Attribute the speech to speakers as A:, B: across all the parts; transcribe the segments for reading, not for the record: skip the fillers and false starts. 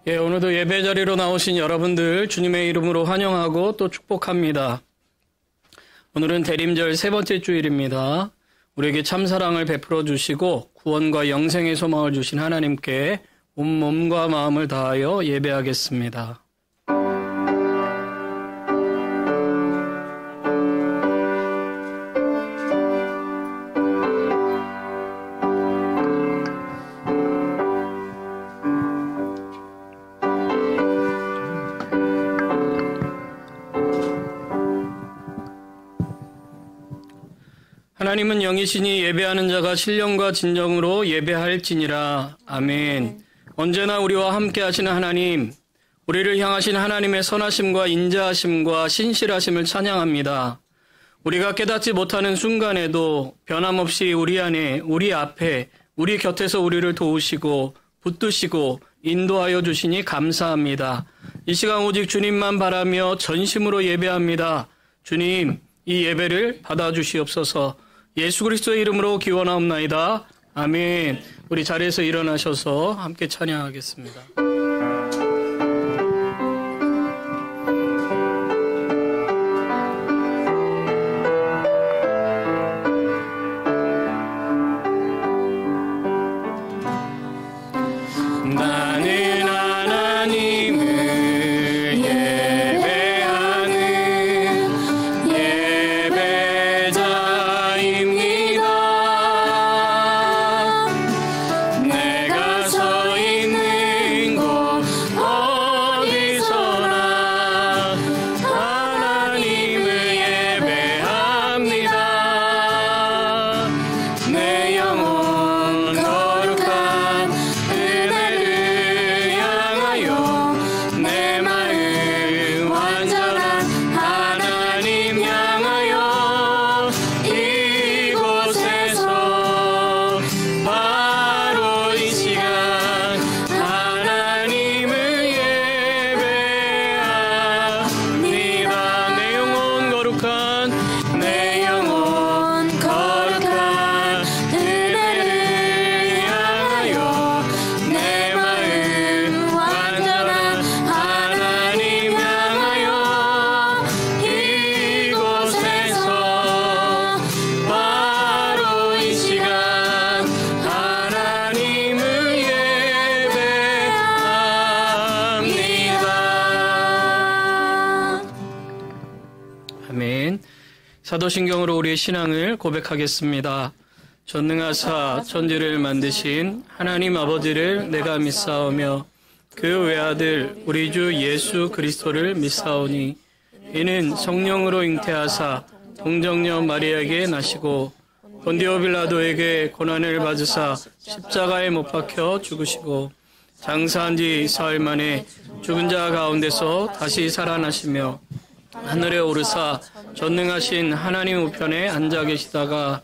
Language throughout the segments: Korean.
A: 오늘도 예배 자리로 나오신 여러분들 주님의 이름으로 환영하고 또 축복합니다. 오늘은 대림절 세 번째 주일입니다. 우리에게 참 사랑을 베풀어 주시고 구원과 영생의 소망을 주신 하나님께 온 몸과 마음을 다하여 예배하겠습니다. 하나님은 영이시니 예배하는 자가 신령과 진정으로 예배할지니라. 아멘. 언제나 우리와 함께 하시는 하나님, 우리를 향하신 하나님의 선하심과 인자하심과 신실하심을 찬양합니다. 우리가 깨닫지 못하는 순간에도 변함없이 우리 안에, 우리 앞에, 우리 곁에서 우리를 도우시고 붙드시고 인도하여 주시니 감사합니다. 이 시간 오직 주님만 바라며 전심으로 예배합니다. 주님, 이 예배를 받아주시옵소서. 예수 그리스도의 이름으로 기원하옵나이다. 아멘. 우리 자리에서 일어나셔서 함께 찬양하겠습니다. 사도신경으로 우리의 신앙을 고백하겠습니다. 전능하사 천지를 만드신 하나님 아버지를 내가 믿사오며 그 외아들 우리 주 예수 그리스도를 믿사오니 이는 성령으로 잉태하사 동정녀 마리아에게 나시고 본디오 빌라도에게 고난을 받으사 십자가에 못 박혀 죽으시고 장사한 지 사흘 만에 죽은 자 가운데서 다시 살아나시며 하늘에 오르사 전능하신 하나님 우편에 앉아 계시다가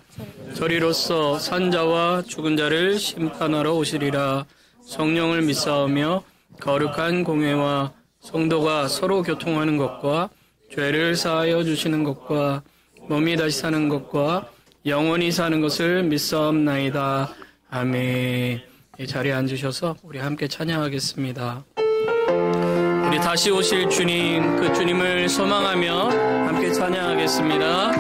A: 저리로서 산자와 죽은 자를 심판하러 오시리라. 성령을 믿사오며 거룩한 공회와 성도가 서로 교통하는 것과 죄를 사하여 주시는 것과 몸이 다시 사는 것과 영원히 사는 것을 믿사옵나이다. 아멘. 이 자리에 앉으셔서 우리 함께 찬양하겠습니다. 우리 다시 오실 주님, 그 주님을 소망하며 함께 찬양하겠습니다.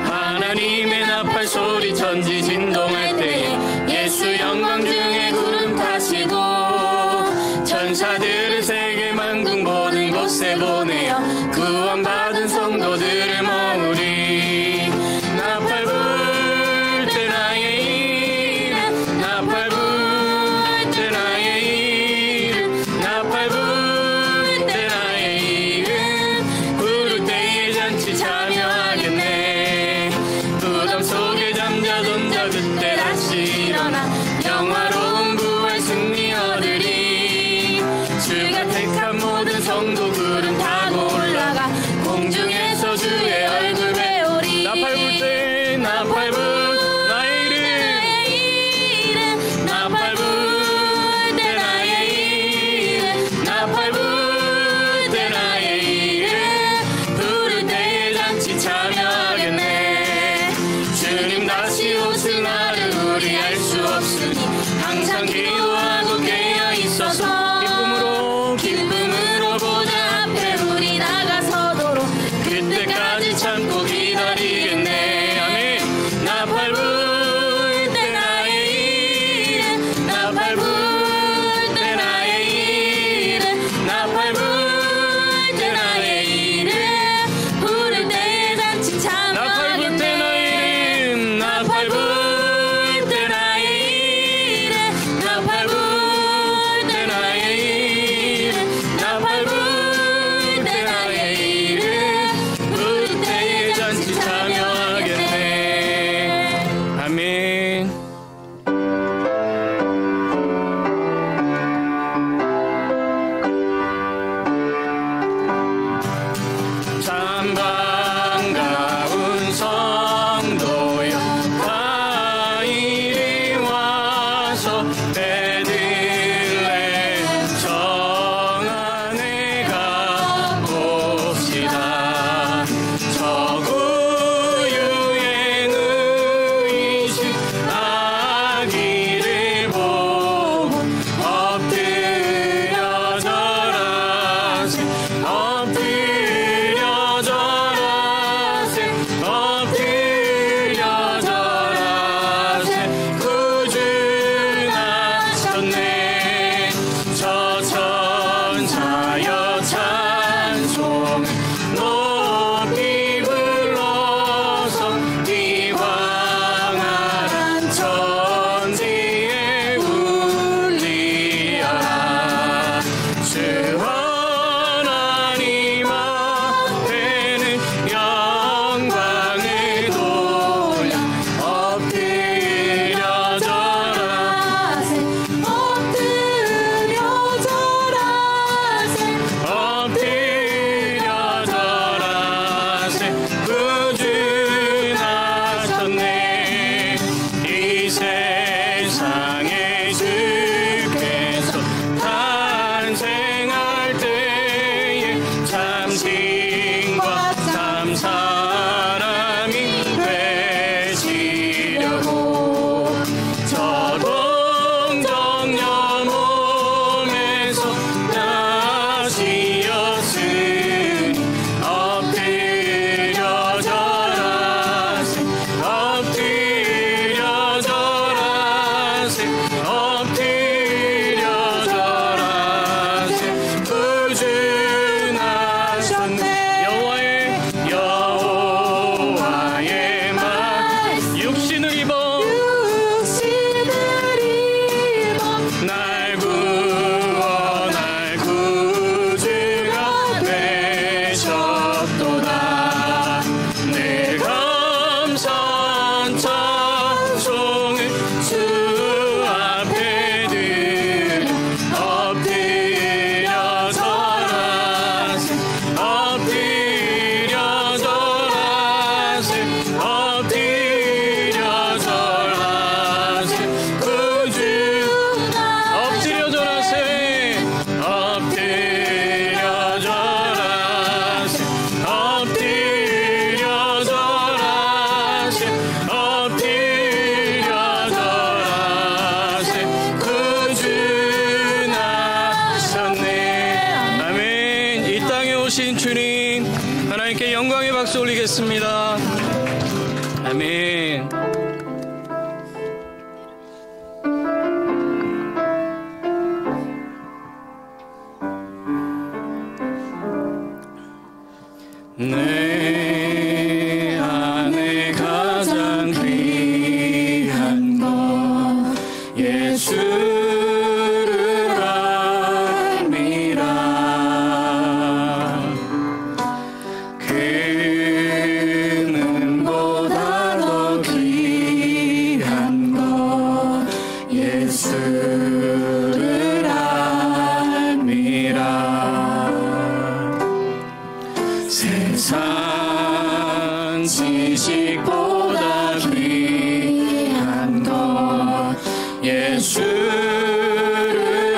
A: 하나님의 나팔 소리 천지 진동할 때에 예수 영광 중에 구름 타시고 천사들을 세계 만국 모든 곳에 보내어 구원받은 성도들을 모으리. 나팔 불 때 나의 이름, 나팔 불 때 나의 이름, 나팔 불 때 나의 이름, 부를 때에 잔치 참여하겠네. 부담 속에 잠자던 자 그때 다시 일어나 영화로운 부활 승리 얻으리. 주 주신 주님, 하나님께 영광의 박수 올리겠습니다. 아멘. 내 안에 가장 귀한 것 예수를 알미라. 금은보다 더 귀한 것 예수를 알미라. 세상 지식보다 귀한 것 예수를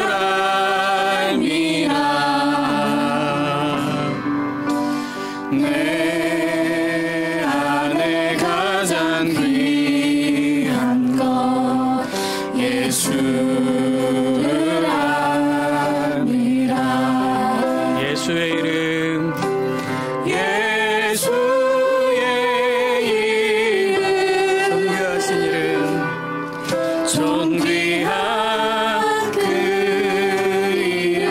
A: 알미라. 내 안에 가장 귀한 것 예수를 알미라. 예수의 이름, 예수의 이름, 존귀하신 이름, 존귀한 그 이름,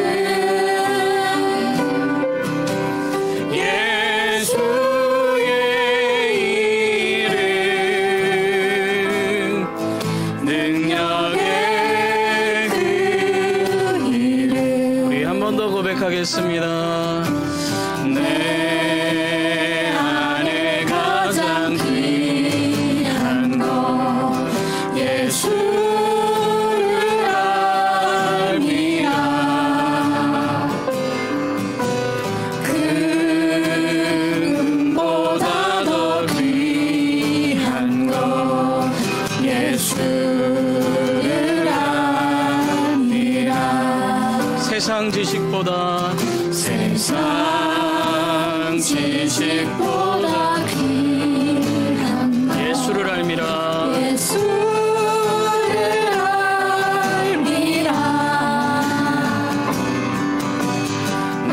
A: 예수의 이름, 능력의 그 이름. 우리 한 번 더 고백하겠습니다. 내 안에 가장 귀한 것 예수를 알미라. 금보다 더 귀한 것 예수를 알미라. 세상 지식보다 세상 지식보다 귀한 예수를 알미라. 예수를 알미라.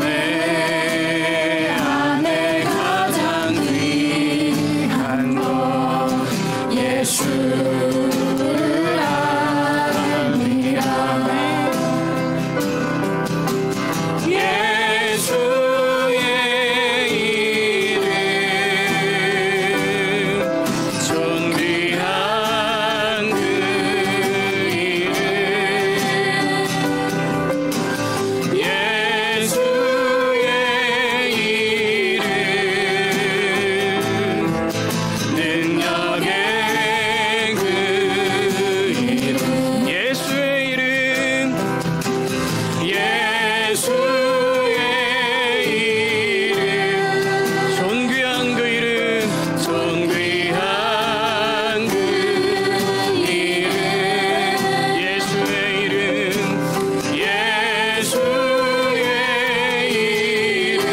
A: 내 안에 가장 귀한 것 예수를 알미라. 예수의 이름, 존귀한 그 이름, 예수의 이름, 능력의 그 이름, 예수의 이름, 예수의 이름, 존귀한 그 이름, 존귀한 그 이름, 예수의 이름, 예수의 이름,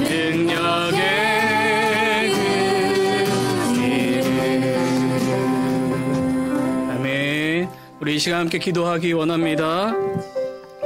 A: 능력의 그 이름. 아멘. 우리 이 시간 함께 기도하기 원합니다.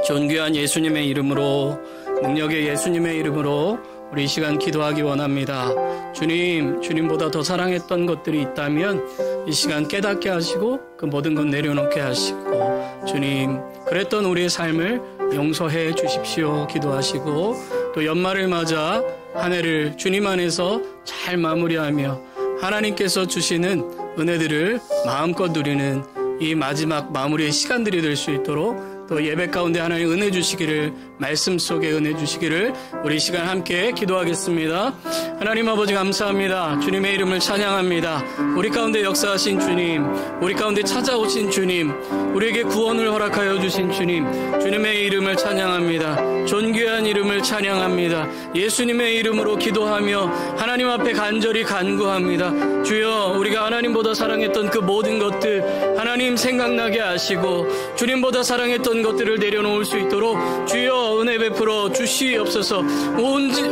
A: 존귀한 예수님의 이름으로, 능력의 예수님의 이름으로 우리 이 시간 기도하기 원합니다. 주님, 주님보다 더 사랑했던 것들이 있다면 이 시간 깨닫게 하시고 그 모든 것 내려놓게 하시고, 주님, 그랬던 우리의 삶을 용서해 주십시오 기도하시고, 또 연말을 맞아 한 해를 주님 안에서 잘 마무리하며 하나님께서 주시는 은혜들을 마음껏 누리는 이 마지막 마무리의 시간들이 될 수 있도록 또 예배 가운데 하나님 은혜 주시기를, 말씀 속에 은혜 주시기를 우리 시간 함께 기도하겠습니다. 하나님 아버지 감사합니다. 주님의 이름을 찬양합니다. 우리 가운데 역사하신 주님, 우리 가운데 찾아오신 주님, 우리에게 구원을 허락하여 주신 주님, 주님의 이름을 찬양합니다. 존귀한 이름을 찬양합니다. 예수님의 이름으로 기도하며 하나님 앞에 간절히 간구합니다. 주여, 우리가 하나님보다 사랑했던 그 모든 것들 하나님 생각나게 하시고, 주님보다 사랑했던 모든 것들을 내려놓을 수 있도록 주여 은혜 베풀어 주시옵소서.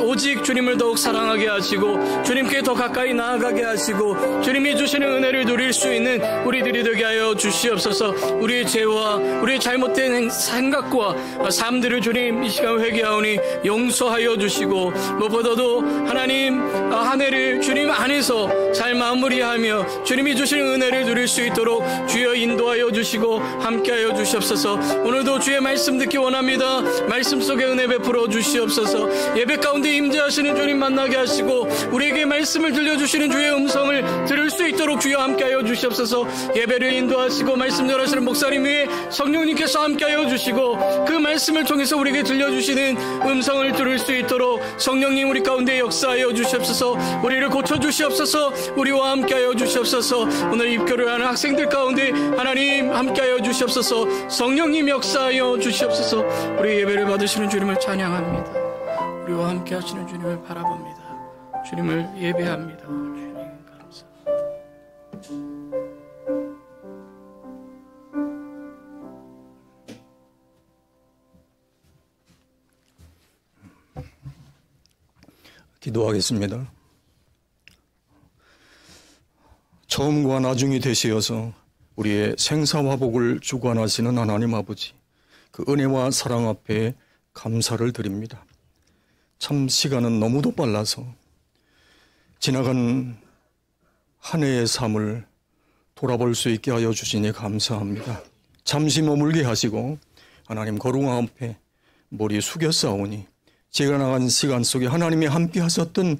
A: 오직 주님을 더욱 사랑하게 하시고 주님께 더 가까이 나아가게 하시고 주님이 주시는 은혜를 누릴 수 있는 우리들이 되게 하여 주시옵소서. 우리의 죄와 우리의 잘못된 생각과 삶들을 주님 이 시간 회개하오니 용서하여 주시고, 무엇보다도 하나님 한 해를 주님 안에서 잘 마무리하며 주님이 주시는 은혜를 누릴 수 있도록 주여 인도하여 주시고 함께하여 주시옵소서. 오늘도 주의 말씀 듣기 원합니다. 말씀 속에 은혜 베풀어 주시옵소서. 예배 가운데 임재하시는 주님 만나게 하시고 우리에게 말씀을 들려주시는 주의 음성을 들을 수 있도록 주여 함께하여 주시옵소서. 예배를 인도하시고 말씀 전하시는 목사님 위에 성령님께서 함께하여 주시고 그 말씀을 통해서 우리에게 들려주시는 음성을 들을 수 있도록 성령님 우리 가운데 역사하여 주시옵소서. 우리를 고쳐주시옵소서. 우리와 함께하여 주시옵소서. 오늘 입교를 하는 학생들 가운데 하나님 함께하여 주시옵소서. 성령님 역사하여 주시옵소서. 우리 예배를 받으시는 주님을 찬양합니다. 우리와 함께하시는 주님을 바라봅니다. 주님을 예배합니다. 주님 감사합니다.
B: 기도하겠습니다. 처음과 나중이 되시어서 우리의 생사화복을 주관하시는 하나님 아버지, 그 은혜와 사랑 앞에 감사를 드립니다. 참 시간은 너무도 빨라서 지나간 한 해의 삶을 돌아볼 수 있게 하여 주시니 감사합니다. 잠시 머물게 하시고 하나님 거룩한 앞에 머리 숙여 싸우니 지나간 시간 속에 하나님이 함께 하셨던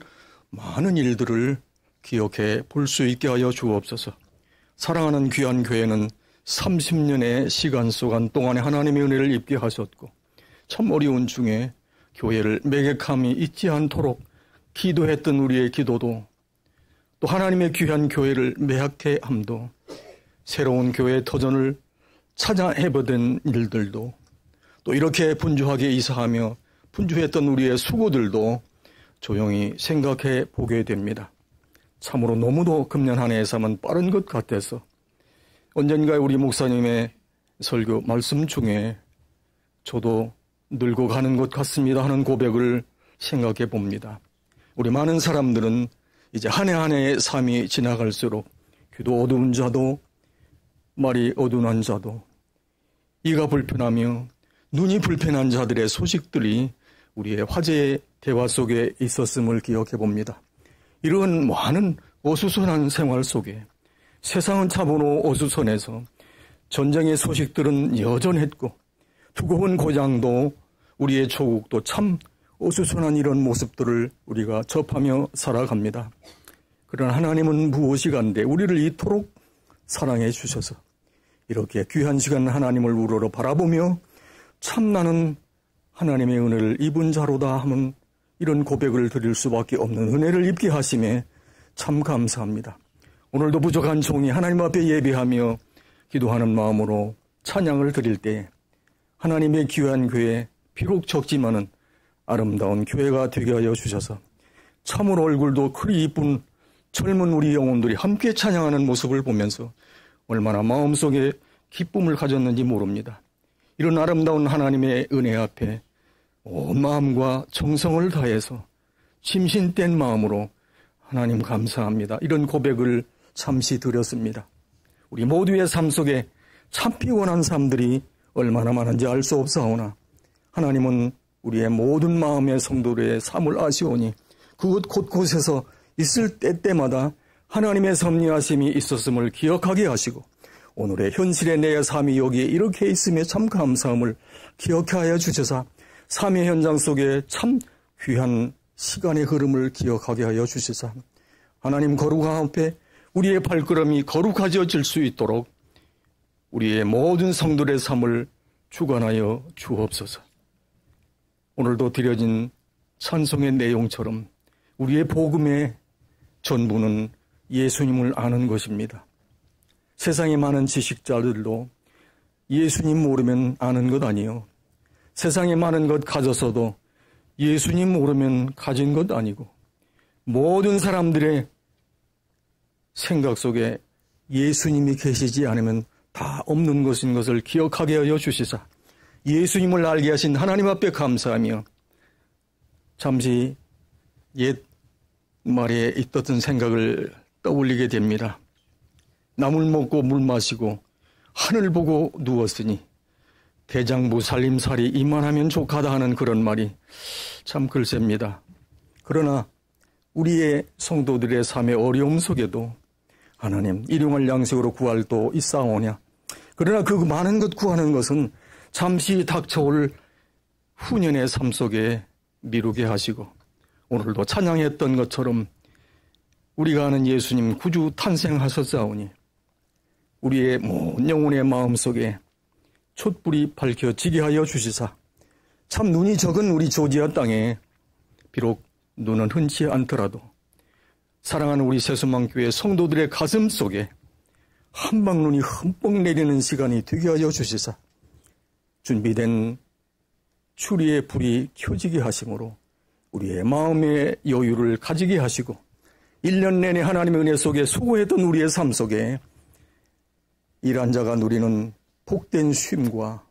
B: 많은 일들을 기억해 볼 수 있게 하여 주옵소서. 사랑하는 귀한 교회는 30년의 시간 속 동안에 하나님의 은혜를 입게 하셨고 참 어려운 중에 교회를 매개함이 있지 않도록 기도했던 우리의 기도도, 또 하나님의 귀한 교회를 매약해 함도, 새로운 교회의 터전을 찾아 해보던 일들도, 또 이렇게 분주하게 이사하며 분주했던 우리의 수고들도 조용히 생각해 보게 됩니다. 참으로 너무도 금년 한 해의 삶은 빠른 것 같아서 언젠가 우리 목사님의 설교 말씀 중에 저도 늙어가는 것 같습니다 하는 고백을 생각해 봅니다. 우리 많은 사람들은 이제 한 해 한 해의 삶이 지나갈수록 귀도 어두운 자도 말이 어둔한 자도 이가 불편하며 눈이 불편한 자들의 소식들이 우리의 화제의 대화 속에 있었음을 기억해 봅니다. 이런 많은 어수선한 생활 속에 세상은 차번호 어수선해서 전쟁의 소식들은 여전했고 두고온 고장도 우리의 조국도 참 어수선한 이런 모습들을 우리가 접하며 살아갑니다. 그러나 하나님은 무엇이간데 우리를 이토록 사랑해 주셔서 이렇게 귀한 시간 하나님을 우러러 바라보며 참 나는 하나님의 은혜를 입은 자로다 하면 이런 고백을 드릴 수밖에 없는 은혜를 입게 하심에 참 감사합니다. 오늘도 부족한 종이 하나님 앞에 예배하며 기도하는 마음으로 찬양을 드릴 때 하나님의 귀한 교회, 비록 적지만은 아름다운 교회가 되게 하여 주셔서 참으로 얼굴도 그리 이쁜 젊은 우리 영혼들이 함께 찬양하는 모습을 보면서 얼마나 마음속에 기쁨을 가졌는지 모릅니다. 이런 아름다운 하나님의 은혜 앞에 온 마음과 정성을 다해서 심신된 마음으로 하나님 감사합니다. 이런 고백을 잠시 드렸습니다. 우리 모두의 삶 속에 참 피곤한 삶들이 얼마나 많은지 알 수 없사오나 하나님은 우리의 모든 마음의 성도들의 삶을 아시오니 그곳 곳곳에서 있을 때마다 하나님의 섭리하심이 있었음을 기억하게 하시고 오늘의 현실의 내 삶이 여기에 이렇게 있음에 참 감사함을 기억하여 주셔서 삶의 현장 속에 참 귀한 시간의 흐름을 기억하게 하여 주시사 하나님 거룩한 앞에 우리의 발걸음이 거룩해질 수 있도록 우리의 모든 성도들의 삶을 주관하여 주옵소서. 오늘도 드려진 찬송의 내용처럼 우리의 복음의 전부는 예수님을 아는 것입니다. 세상에 많은 지식자들도 예수님 모르면 아는 것 아니요. 세상에 많은 것 가졌어도 예수님 모르면 가진 것 아니고 모든 사람들의 생각 속에 예수님이 계시지 않으면 다 없는 것인 것을 기억하게 하여 주시사 예수님을 알게 하신 하나님 앞에 감사하며 잠시 옛 말에 있었던 생각을 떠올리게 됩니다. 나물 먹고 물 마시고 하늘 보고 누웠으니 대장부 살림살이 이만하면 족하다 하는 그런 말이 참 글쎄입니다. 그러나 우리의 성도들의 삶의 어려움 속에도 하나님 일용할 양식으로 구할 도 있사오냐. 그러나 그 많은 것 구하는 것은 잠시 닥쳐올 후년의 삶 속에 미루게 하시고 오늘도 찬양했던 것처럼 우리가 아는 예수님 구주 탄생하셨사오니 우리의 모든 영혼의 마음속에 촛불이 밝혀지게 하여 주시사 참 눈이 적은 우리 조지아 땅에 비록 눈은 흔치 않더라도 사랑하는 우리 세수망교회 성도들의 가슴 속에 한방눈이 흠뻑 내리는 시간이 되게 하여 주시사 준비된 추리의 불이 켜지게 하심으로 우리의 마음의 여유를 가지게 하시고 1년 내내 하나님의 은혜 속에 수고했던 우리의 삶 속에 일한 자가 누리는 복된 쉼과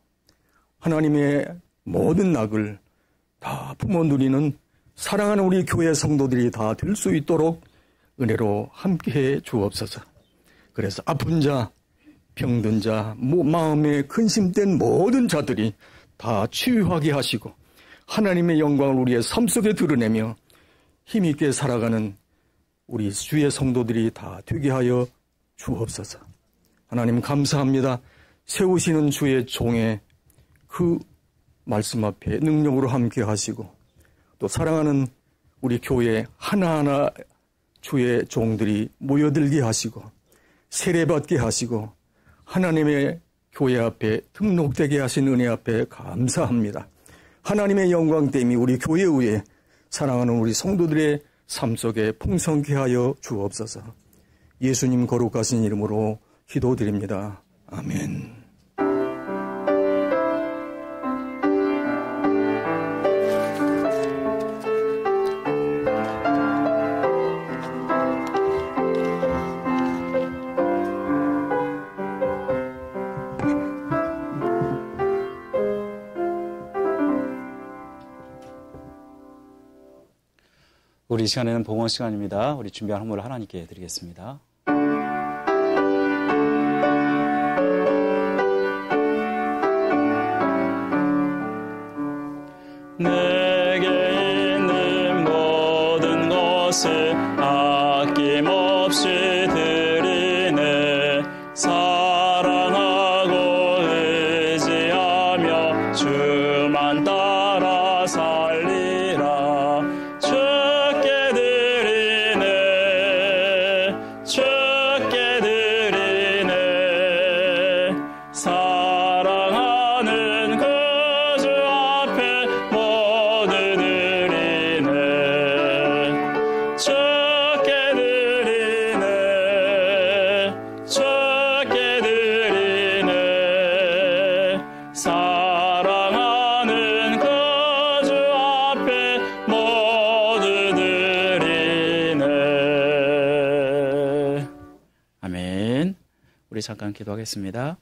B: 하나님의 모든 낙을 다 품어 누리는 사랑하는 우리 교회 성도들이 다 될 수 있도록 은혜로 함께해 주옵소서. 그래서 아픈 자, 병든 자, 마음에 근심된 모든 자들이 다 치유하게 하시고 하나님의 영광을 우리의 삶 속에 드러내며 힘있게 살아가는 우리 주의 성도들이 다 되게 하여 주옵소서. 하나님 감사합니다. 세우시는 주의 종의 그 말씀 앞에 능력으로 함께 하시고 또 사랑하는 우리 교회 하나하나 주의 종들이 모여들게 하시고 세례받게 하시고 하나님의 교회 앞에 등록되게 하신 은혜 앞에 감사합니다. 하나님의 영광 때문에 우리 교회 위에 사랑하는 우리 성도들의 삶 속에 풍성케 하여 주옵소서. 예수님 거룩하신 이름으로 기도드립니다. 아멘.
C: 우리 시간에는 봉헌 시간입니다. 우리 준비한 헌물을 하나님께 드리겠습니다.
A: 내게 있는 모든 것을 아낌없이 드리네. 사랑하고 의지하며 주만 따라 살리라. 주께 드리네. 주께 드리네. 사랑하는 그 주 앞에 모두 드리네. 주께 드리네. 주께 드리네. 사랑하는 그 주 앞에 모두 드리네.
C: 아멘. 우리 잠깐 기도하겠습니다.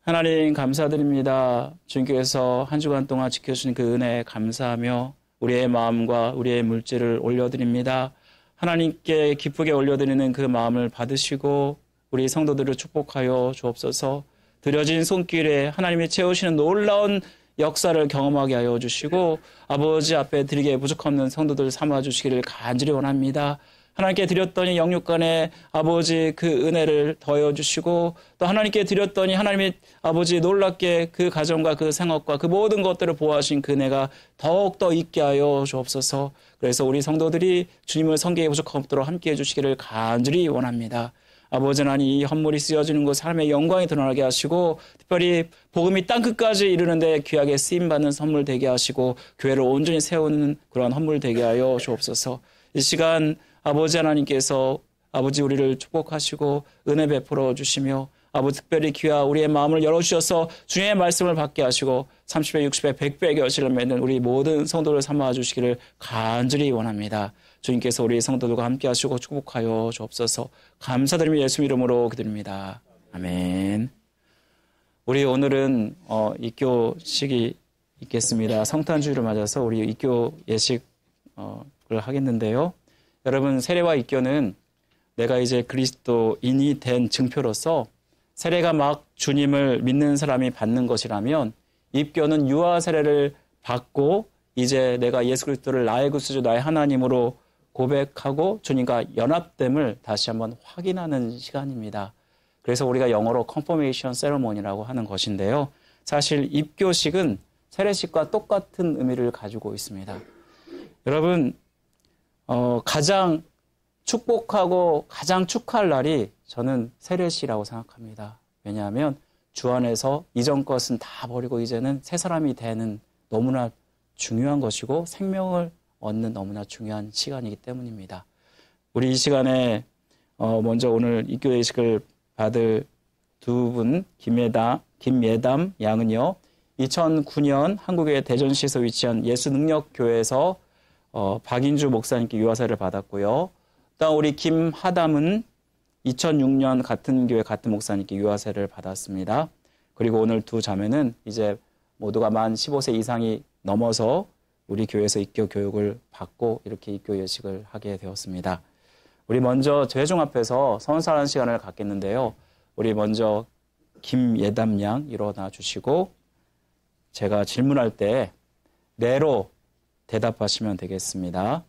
C: 하나님 감사드립니다. 주님께서 한 주간 동안 지켜주신 그 은혜에 감사하며 우리의 마음과 우리의 물질을 올려드립니다. 하나님께 기쁘게 올려드리는 그 마음을 받으시고 우리 성도들을 축복하여 주옵소서. 드려진 손길에 하나님이 채우시는 놀라운 역사를 경험하게 하여 주시고 아버지 앞에 드리기에 부족없는 성도들 삼아주시기를 간절히 원합니다. 하나님께 드렸더니 영육간에 아버지 그 은혜를 더해 주시고 또 하나님께 드렸더니 하나님이 아버지 놀랍게 그 가정과 그 생업과 그 모든 것들을 보호하신 그 은혜가 더욱더 있게 하여 주옵소서. 그래서 우리 성도들이 주님을 섬기기에 부족함없도록 함께해 주시기를 간절히 원합니다. 아버지 하나님 이 헌물이 쓰여지는 곳 삶의 영광이 드러나게 하시고 특별히 복음이 땅끝까지 이르는데 귀하게 쓰임받는 선물 되게 하시고 교회를 온전히 세우는 그런 헌물 되게 하여 주옵소서. 이 시간 아버지 하나님께서 아버지 우리를 축복하시고 은혜 베풀어 주시며 아버지 특별히 귀하 우리의 마음을 열어주셔서 주님의 말씀을 받게 하시고 30배, 60배, 100배의 결실을 맺는 우리 모든 성도를 삼아 주시기를 간절히 원합니다. 주님께서 우리 성도들과 함께 하시고 축복하여 주옵소서. 감사드리며 예수 이름으로 기도드립니다. 아멘. 우리 오늘은 입교식이 있겠습니다. 성탄주의를 맞아서 우리 입교 예식을 하겠는데요. 여러분, 세례와 입교는 내가 이제 그리스도인이 된 증표로서 세례가 막 주님을 믿는 사람이 받는 것이라면, 입교는 유아 세례를 받고 이제 내가 예수 그리스도를 나의 구세주 나의 하나님으로 고백하고 주님과 연합됨을 다시 한번 확인하는 시간입니다. 그래서 우리가 영어로 confirmation ceremony라고 하는 것인데요. 사실 입교식은 세례식과 똑같은 의미를 가지고 있습니다. 여러분, 가장 축복하고 가장 축하할 날이 저는 세례식이라고 생각합니다. 왜냐하면 주 안에서 이전 것은 다 버리고 이제는 새 사람이 되는 너무나 중요한 것이고 생명을 얻는 너무나 중요한 시간이기 때문입니다. 우리 이 시간에 먼저 오늘 입교 예식을 받을 두 분, 김예담 양은요, 2009년 한국의 대전시에서 위치한 예수능력교회에서 박인주 목사님께 유아세를 받았고요. 또 우리 김하담은 2006년 같은 교회 같은 목사님께 유아세를 받았습니다. 그리고 오늘 두 자매는 이제 모두가 만 15세 이상이 넘어서 우리 교회에서 입교 교육을 받고 이렇게 입교 예식을 하게 되었습니다. 우리 먼저 회중 앞에서 선사하는 시간을 갖겠는데요. 우리 먼저 김예담 양 일어나 주시고 제가 질문할 때 네로 대답하시면 되겠습니다.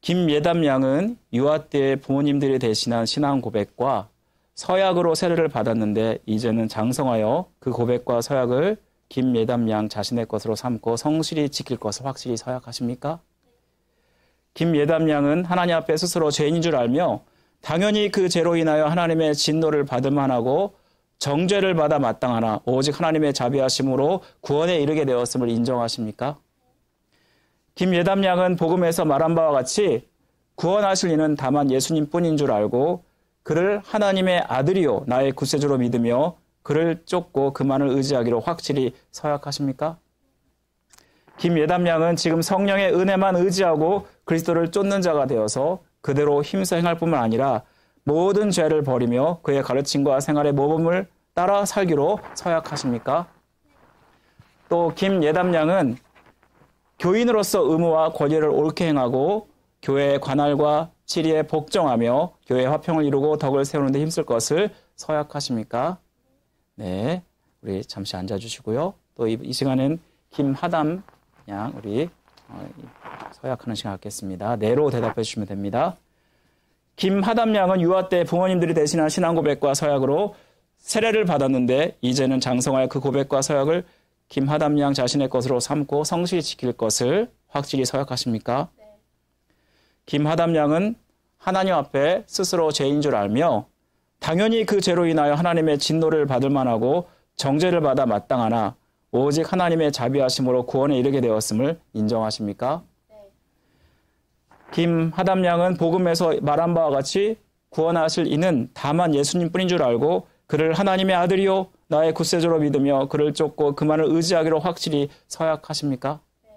C: 김예담 양은 유아 때 부모님들이 대신한 신앙 고백과 서약으로 세례를 받았는데 이제는 장성하여 그 고백과 서약을 김예담 양 자신의 것으로 삼고 성실히 지킬 것을 확실히 서약하십니까? 김예담 양은 하나님 앞에 스스로 죄인인 줄 알며 당연히 그 죄로 인하여 하나님의 진노를 받을 만하고 정죄를 받아 마땅하나 오직 하나님의 자비하심으로 구원에 이르게 되었음을 인정하십니까? 김예담 양은 복음에서 말한 바와 같이 구원하실 이는 다만 예수님뿐인 줄 알고 그를 하나님의 아들이요 나의 구세주로 믿으며 그를 쫓고 그만을 의지하기로 확실히 서약하십니까? 김예담 양은 지금 성령의 은혜만 의지하고 그리스도를 쫓는 자가 되어서 그대로 힘써 행할 뿐만 아니라 모든 죄를 버리며 그의 가르침과 생활의 모범을 따라 살기로 서약하십니까? 또 김예담 양은 교인으로서 의무와 권리를 옳게 행하고 교회의 관할과 치리에 복종하며 교회의 화평을 이루고 덕을 세우는 데 힘쓸 것을 서약하십니까? 네, 우리 잠시 앉아주시고요. 또 이 시간엔 김하담 양 우리 서약하는 시간 갖겠습니다. 네로 대답해 주시면 됩니다. 김하담 양은 유아 때 부모님들이 대신한 신앙 고백과 서약으로 세례를 받았는데 이제는 장성하여 그 고백과 서약을 김하담 양 자신의 것으로 삼고 성실히 지킬 것을 확실히 서약하십니까? 네. 김하담 양은 하나님 앞에 스스로 죄인 줄 알며 당연히 그 죄로 인하여 하나님의 진노를 받을 만하고 정죄를 받아 마땅하나 오직 하나님의 자비하심으로 구원에 이르게 되었음을 인정하십니까? 네. 김하담 양은 복음에서 말한 바와 같이 구원하실 이는 다만 예수님뿐인 줄 알고 그를 하나님의 아들이요 나의 구세주로 믿으며 그를 쫓고 그만을 의지하기로 확실히 서약하십니까? 네.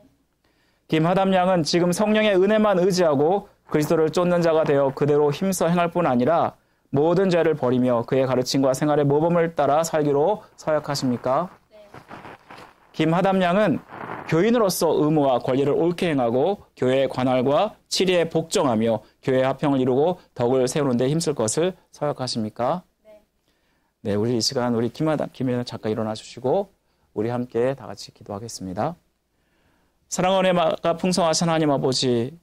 C: 김하담 양은 지금 성령의 은혜만 의지하고 그리스도를 쫓는 자가 되어 그대로 힘써 행할 뿐 아니라 모든 죄를 버리며 그의 가르침과 생활의 모범을 따라 살기로 서약하십니까? 네. 김하담 양은 교인으로서 의무와 권리를 옳게 행하고 교회의 관할과 치리에 복종하며 교회의 화평을 이루고 덕을 세우는 데 힘쓸 것을 서약하십니까? 네, 우리 이 시간 우리 김예담 잠깐 일어나 주시고 우리 함께 다 같이 기도하겠습니다. 사랑하는 은혜가 풍성하신 하나님 아버지,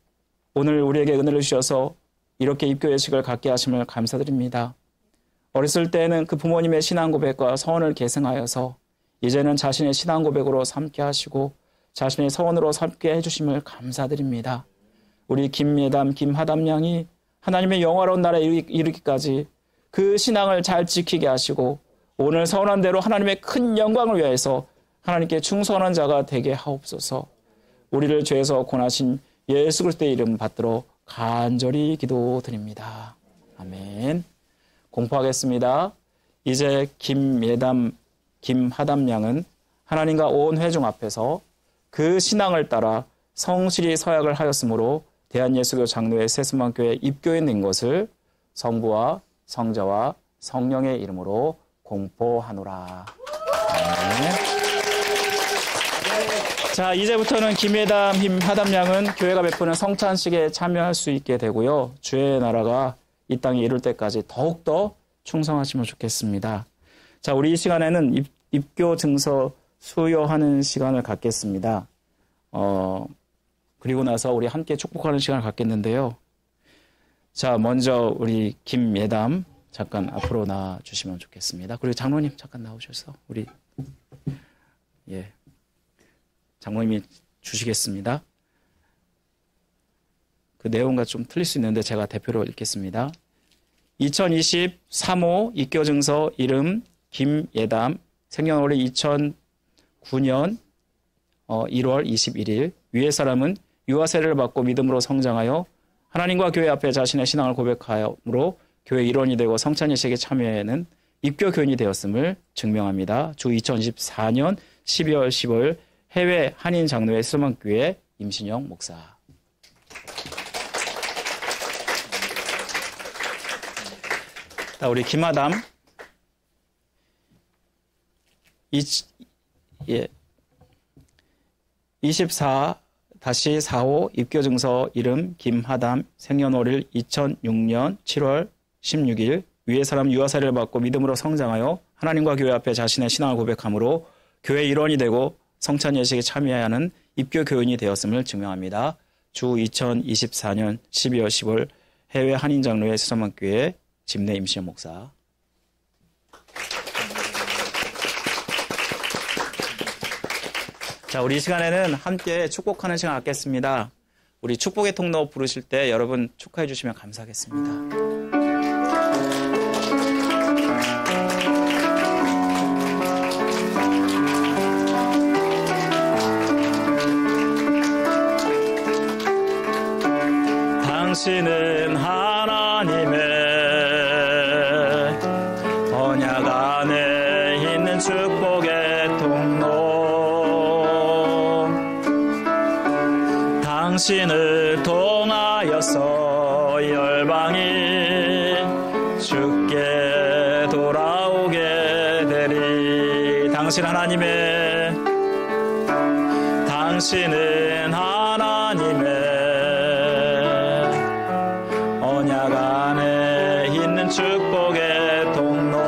C: 오늘 우리에게 은혜를 주셔서 이렇게 입교 예식을 갖게 하심을 감사드립니다. 어렸을 때에는 그 부모님의 신앙 고백과 서원을 계승하여서 이제는 자신의 신앙 고백으로 삼게 하시고 자신의 서원으로 삼게 해주심을 감사드립니다. 우리 김예담, 김하담 양이 하나님의 영화로운 나라에 이르기까지 그 신앙을 잘 지키게 하시고 오늘 서원한 대로 하나님의 큰 영광을 위하여서 하나님께 충성하는 자가 되게 하옵소서. 우리를 죄에서 권하신 예수 그리스도의 이름 받들어 간절히 기도드립니다. 아멘. 공포하겠습니다. 이제 김예담, 김하담 양은 하나님과 온 회중 앞에서 그 신앙을 따라 성실히 서약을 하였으므로 대한예수교 장로회 세수만교회 입교인 된 것을 성부와 성자와 성령의 이름으로 공포하노라. 네. 자, 이제부터는 김예담 하담양은 교회가 베푸는 성찬식에 참여할 수 있게 되고요. 주의 나라가 이 땅에 이룰 때까지 더욱더 충성하시면 좋겠습니다. 자, 우리 이 시간에는 입교 증서 수여하는 시간을 갖겠습니다. 그리고 나서 우리 함께 축복하는 시간을 갖겠는데요. 자, 먼저 우리 김예담 잠깐 앞으로 나와 주시면 좋겠습니다. 그리고 장로님 잠깐 나오셔서 우리 장로님이 주시겠습니다. 그 내용과 좀 틀릴 수 있는데 제가 대표로 읽겠습니다. 2023호 입교증서 이름 김예담, 생년월일 2009년 1월 21일. 위의 사람은 유아 세례를 받고 믿음으로 성장하여 하나님과 교회 앞에 자신의 신앙을 고백하므로 교회 일원이 되고 성찬 예식에 참여하는 입교 교인이 되었음을 증명합니다. 주 2024년 12월 15일 해외 한인 장로회 수만교회 임신영 목사. 자, 우리 김하담 24-4호 입교증서 이름 김하담, 생년월일 2006년 7월 16일. 위의 사람 유아세례를 받고 믿음으로 성장하여 하나님과 교회 앞에 자신의 신앙을 고백함으로 교회 일원이 되고 성찬 예식에 참여하는 입교 교인이 되었음을 증명합니다. 주 2024년 12월 10월 해외 한인 장로회 수서만교회 집내 임시영 목사. 자, 우리 이 시간에는 함께 축복하는 시간 갖겠습니다. 우리 축복의 통로 부르실 때 여러분 축하해 주시면 감사하겠습니다. 당신은 하나님의 언약 안에 있는 축복의 통로. 당신을 통하여서 열방이 주께 돌아오게 되리. 당신은 하나님의 언약 안에 있는 축복의 통로.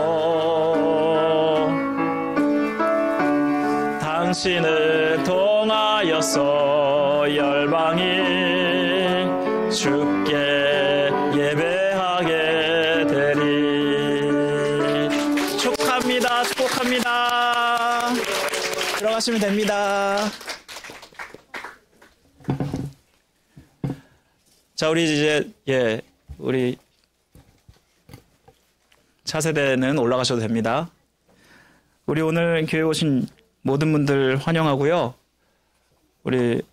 C: 당신을 통하여서 열방이 주께 예배하게 되리. 축복합니다. 들어가시면 됩니다. 자, 우리 이제 우리 차세대는 올라가셔도 됩니다. 우리 오늘 교회 오신 모든 분들 환영하고요. 우리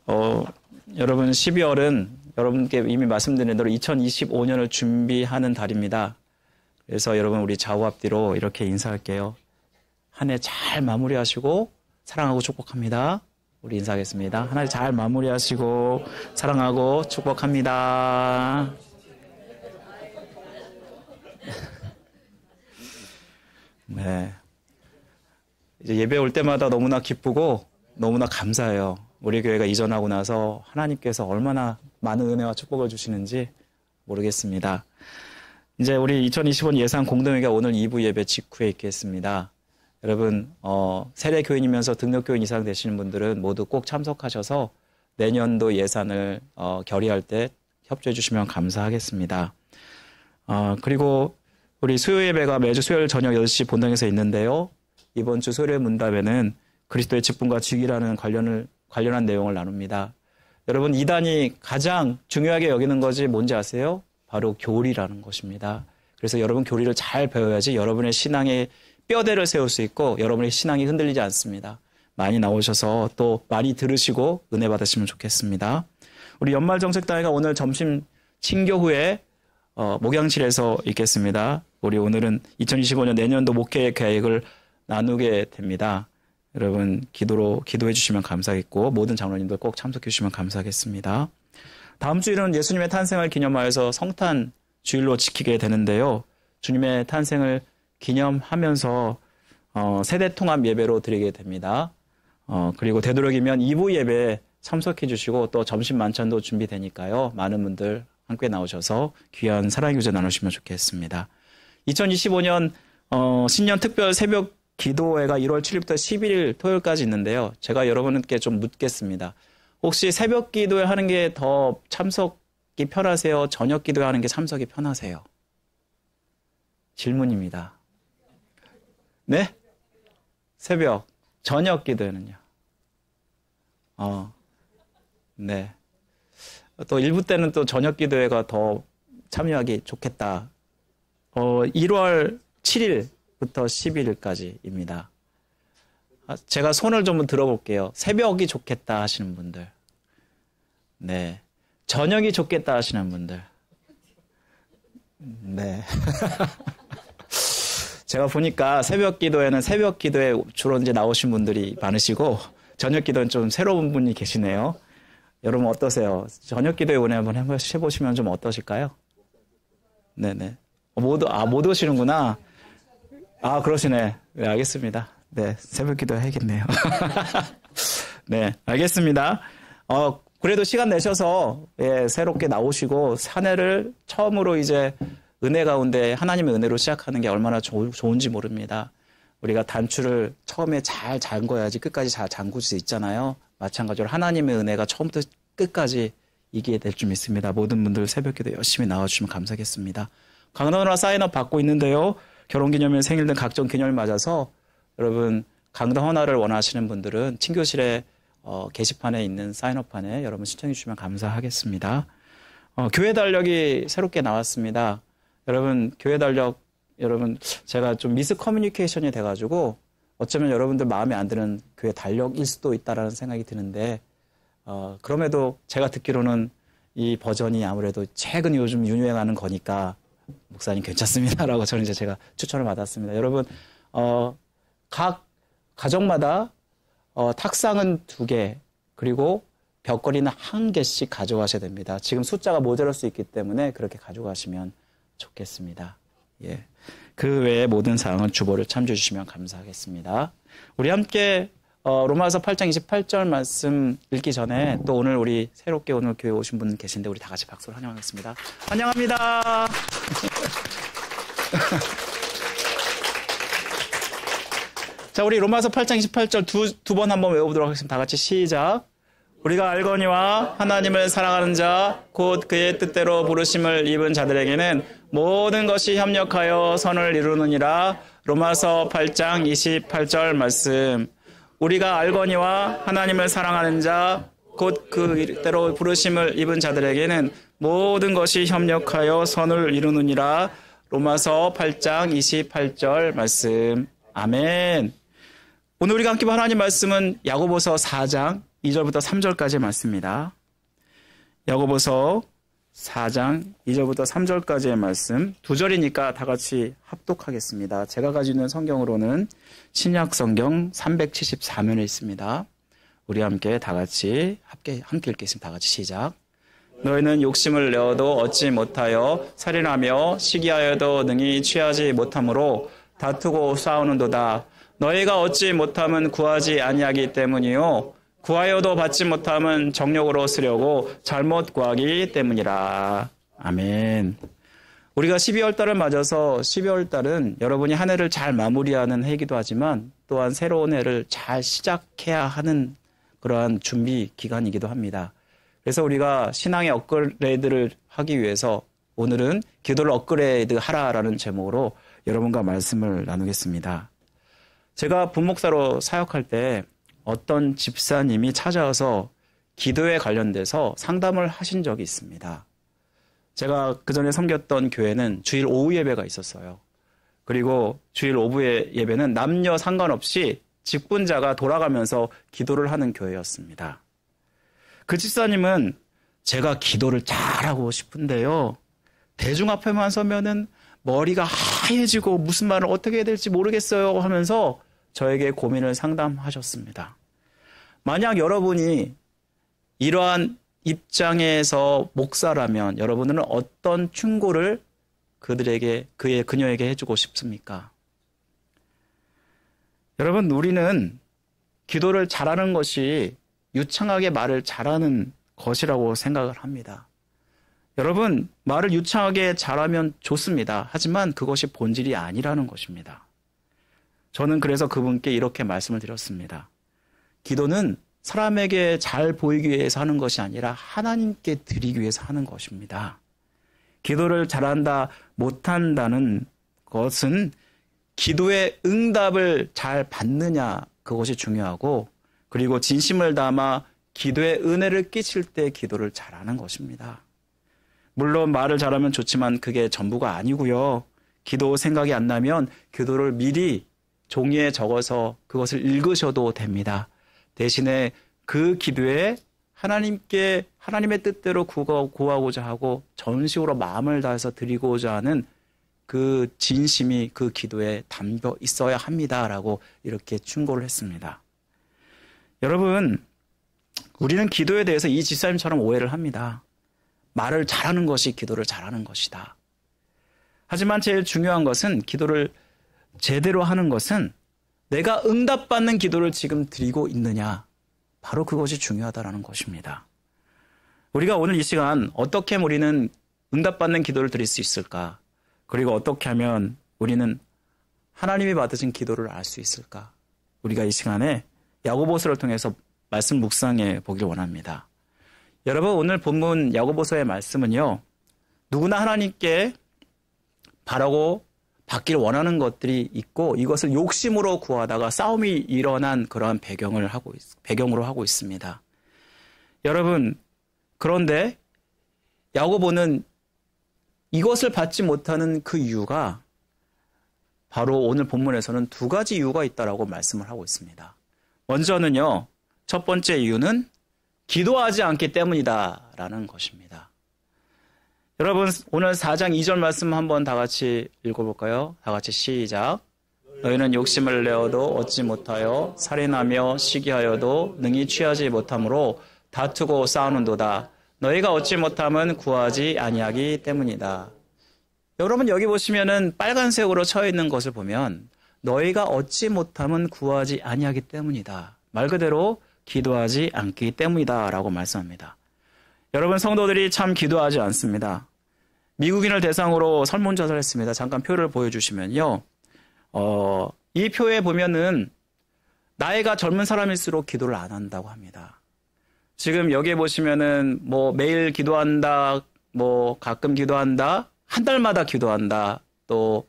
C: 여러분 12월은 여러분께 이미 말씀드린 대로 2025년을 준비하는 달입니다. 그래서 여러분 우리 좌우 앞뒤로 이렇게 인사할게요. 한 해 잘 마무리하시고 사랑하고 축복합니다. 우리 인사하겠습니다. 한 해 잘 마무리하시고 사랑하고 축복합니다. 네. 이제 예배 올 때마다 너무나 기쁘고 너무나 감사해요. 우리 교회가 이전하고 나서 하나님께서 얼마나 많은 은혜와 축복을 주시는지 모르겠습니다. 이제 우리 2025년 예산 공동회가 오늘 2부 예배 직후에 있겠습니다. 여러분 세례 교인이면서 등록 교인 이상 되시는 분들은 모두 꼭 참석하셔서 내년도 예산을 결의할 때 협조해 주시면 감사하겠습니다. 그리고 우리 수요 예배가 매주 수요일 저녁 8시 본당에서 있는데요. 이번 주 수요일 문답에는 그리스도의 직분과 직위라는 관련한 내용을 나눕니다. 여러분 이단이 가장 중요하게 여기는 것이 뭔지 아세요? 바로 교리라는 것입니다. 그래서 여러분 교리를 잘 배워야지 여러분의 신앙의 뼈대를 세울 수 있고 여러분의 신앙이 흔들리지 않습니다. 많이 나오셔서 또 많이 들으시고 은혜 받으시면 좋겠습니다. 우리 연말정책다회가 오늘 점심 친교 후에 목양실에서 있겠습니다. 우리 오늘은 2025년 내년도 목회 계획을 나누게 됩니다. 여러분 기도해 주시면 감사하겠고 모든 장로님들 꼭 참석해 주시면 감사하겠습니다. 다음 주일은 예수님의 탄생을 기념하여서 성탄 주일로 지키게 되는데요. 주님의 탄생을 기념하면서 세대 통합 예배로 드리게 됩니다. 그리고 되도록이면 2부 예배 참석해 주시고 또 점심 만찬도 준비되니까요. 많은 분들 함께 나오셔서 귀한 사랑의 교제 나누시면 좋겠습니다. 2025년 신년 특별 새벽 기도회가 1월 7일부터 11일 토요일까지 있는데요. 제가 여러분께 좀 묻겠습니다. 혹시 새벽 기도회 하는 게 더 참석이 편하세요? 저녁 기도회 하는 게 참석이 편하세요? 질문입니다. 네? 새벽, 저녁 기도회는요? 네. 또 일부 때는 또 저녁 기도회가 더 참여하기 좋겠다. 1월 7일부터 11일까지입니다. 제가 손을 좀 들어볼게요. 새벽이 좋겠다 하시는 분들. 네. 저녁이 좋겠다 하시는 분들. 네. 제가 보니까 새벽 기도에는 새벽 기도에 주로 이제 나오신 분들이 많으시고, 저녁 기도는 좀 새로운 분이 계시네요. 여러분 어떠세요? 저녁 기도에 은혜 한번 해보시면 좀 어떠실까요? 네네. 못 오시는구나. 그러시네. 네, 알겠습니다. 네, 새벽 기도 해야겠네요. 네, 알겠습니다. 그래도 시간 내셔서, 새롭게 나오시고, 한 해를 처음으로 이제 은혜 가운데 하나님의 은혜로 시작하는 게 얼마나 좋은지 모릅니다. 우리가 단추를 처음에 잘 잠궈야지 끝까지 잘 잠글 수 있잖아요. 마찬가지로 하나님의 은혜가 처음부터 끝까지 이기게 될 줄 믿습니다. 모든 분들 새벽 기도 열심히 나와주시면 감사하겠습니다. 강단원화 사인업 받고 있는데요. 결혼기념일, 생일 등 각종 기념일 맞아서 여러분 강단 헌화를 원하시는 분들은 친교실에 게시판에 있는 사인업판에 여러분 신청해 주시면 감사하겠습니다. 교회 달력이 새롭게 나왔습니다. 여러분 교회 달력 여러분 제가 좀 미스 커뮤니케이션이 돼가지고 어쩌면 여러분들 마음에 안 드는 교회 달력일 수도 있다라는 생각이 드는데 그럼에도 제가 듣기로는 이 버전이 아무래도 최근 요즘 유행하는 거니까 목사님 괜찮습니다라고 저는 이제 제가 추천을 받았습니다. 여러분 각 가정마다 탁상은 2개 그리고 벽걸이는 1개씩 가져가셔야 됩니다. 지금 숫자가 모자랄 수 있기 때문에 그렇게 가져가시면 좋겠습니다. 예. 그 외에 모든 사항은 주보를 참조해 주시면 감사하겠습니다. 우리 함께 로마서 8장 28절 말씀 읽기 전에 또 오늘 우리 새롭게 오늘 교회 오신 분 계신데 우리 다 같이 박수로 환영하겠습니다. 환영합니다. 자, 우리 로마서 8장 28절 두 번 한번 외워보도록 하겠습니다. 다 같이 시작. 우리가 알거니와 하나님을 사랑하는 자, 곧 그의 뜻대로 부르심을 입은 자들에게는 모든 것이 협력하여 선을 이루느니라. 로마서 8장 28절 말씀. 우리가 알거니와 하나님을 사랑하는 자, 곧 그 뜻대로 부르심을 입은 자들에게는 모든 것이 협력하여 선을 이루느니라. 로마서 8장 28절 말씀. 아멘. 오늘 우리가 함께 볼 하나님 말씀은 야고보서 4장 2절부터 3절까지의 말씀입니다. 야고보서 4장 2절부터 3절까지의 말씀 2절이니까 다 같이 합독하겠습니다. 제가 가지고 있는 성경으로는 신약 성경 374면에 있습니다. 우리 함께 다 같이 함께 읽겠습니다. 다 같이 시작. 너희는 욕심을 내어도 얻지 못하여 살인하며 시기하여도 능히 취하지 못하므로 다투고 싸우는도다. 너희가 얻지 못함은 구하지 아니하기 때문이요 구하여도 받지 못함은 정욕으로 쓰려고 잘못 구하기 때문이라. 아멘. 우리가 12월 달을 맞아서 12월 달은 여러분이 한 해를 잘 마무리하는 해이기도 하지만 또한 새로운 해를 잘 시작해야 하는 그러한 준비 기간이기도 합니다. 그래서 우리가 신앙의 업그레이드를 하기 위해서 오늘은 기도를 업그레이드 하라라는 제목으로 여러분과 말씀을 나누겠습니다. 제가 분목사로 사역할 때 어떤 집사님이 찾아와서 기도에 관련돼서 상담을 하신 적이 있습니다. 제가 그전에 섬겼던 교회는 주일 오후 예배가 있었어요. 그리고 주일 오후의 예배는 남녀 상관없이 직분자가 돌아가면서 기도를 하는 교회였습니다. 그 집사님은 제가 기도를 잘하고 싶은데요. 대중 앞에만 서면은 머리가 하얘지고 무슨 말을 어떻게 해야 될지 모르겠어요 하면서 저에게 고민을 상담하셨습니다. 만약 여러분이 이러한 입장에서 목사라면 여러분은 어떤 충고를 그녀에게 해주고 싶습니까? 여러분, 우리는 기도를 잘하는 것이 유창하게 말을 잘하는 것이라고 생각을 합니다. 여러분, 말을 유창하게 잘하면 좋습니다. 하지만 그것이 본질이 아니라는 것입니다. 저는 그래서 그분께 이렇게 말씀을 드렸습니다. 기도는 사람에게 잘 보이기 위해서 하는 것이 아니라 하나님께 드리기 위해서 하는 것입니다. 기도를 잘한다, 못한다는 것은 기도의 응답을 잘 받느냐, 그것이 중요하고, 그리고 진심을 담아 기도의 은혜를 끼칠 때 기도를 잘하는 것입니다. 물론 말을 잘하면 좋지만 그게 전부가 아니고요. 기도 생각이 안 나면 기도를 미리 종이에 적어서 그것을 읽으셔도 됩니다. 대신에 그 기도에 하나님의 뜻대로 구하고자 하고 전식으로 마음을 다해서 드리고자 하는 그 진심이 그 기도에 담겨 있어야 합니다라고 이렇게 충고를 했습니다. 여러분, 우리는 기도에 대해서 이 집사님처럼 오해를 합니다. 말을 잘하는 것이 기도를 잘하는 것이다. 하지만 제일 중요한 것은 기도를 제대로 하는 것은 내가 응답받는 기도를 지금 드리고 있느냐, 바로 그것이 중요하다는 것입니다. 우리가 오늘 이 시간 어떻게 우리는 응답받는 기도를 드릴 수 있을까? 그리고 어떻게 하면 우리는 하나님이 받으신 기도를 알 수 있을까? 우리가 이 시간에 야고보서를 통해서 말씀 묵상해 보길 원합니다. 여러분, 오늘 본문 야고보서의 말씀은요, 누구나 하나님께 바라고 받기를 원하는 것들이 있고 이것을 욕심으로 구하다가 싸움이 일어난 그러한 배경으로 하고 있습니다. 여러분, 그런데 야고보는 이것을 받지 못하는 그 이유가 바로 오늘 본문에서는 두 가지 이유가 있다라고 말씀을 하고 있습니다. 먼저는요, 첫 번째 이유는 기도하지 않기 때문이다라는 것입니다. 여러분, 오늘 4장 2절 말씀 한번 다 같이 읽어볼까요? 다 같이 시작. 너희는 욕심을 내어도 얻지 못하여 살인하며 시기하여도 능히 취하지 못함으로 다투고 싸우는도다. 너희가 얻지 못함은 구하지 아니하기 때문이다. 여러분, 여기 보시면은 빨간색으로 쳐 있는 것을 보면 너희가 얻지 못함은 구하지 아니하기 때문이다. 말 그대로 기도하지 않기 때문이다 라고 말씀합니다. 여러분, 성도들이 참 기도하지 않습니다. 미국인을 대상으로 설문조사를 했습니다. 잠깐 표를 보여주시면요. 이 표에 보면은 나이가 젊은 사람일수록 기도를 안 한다고 합니다. 지금 여기에 보시면은 뭐 매일 기도한다, 뭐 가끔 기도한다, 한 달마다 기도한다, 또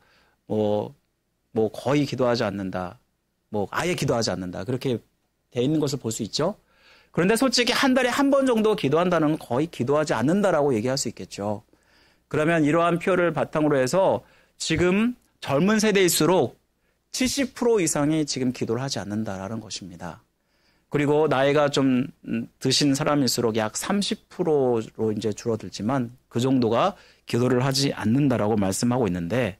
C: 뭐 거의 기도하지 않는다, 뭐 아예 기도하지 않는다, 그렇게 돼 있는 것을 볼 수 있죠. 그런데 솔직히 한 달에 한 번 정도 기도한다는 건 거의 기도하지 않는다라고 얘기할 수 있겠죠. 그러면 이러한 표를 바탕으로 해서 지금 젊은 세대일수록 70% 이상이 지금 기도를 하지 않는다라는 것입니다. 그리고 나이가 좀 드신 사람일수록 약 30%로 이제 줄어들지만 그 정도가 기도를 하지 않는다라고 말씀하고 있는데,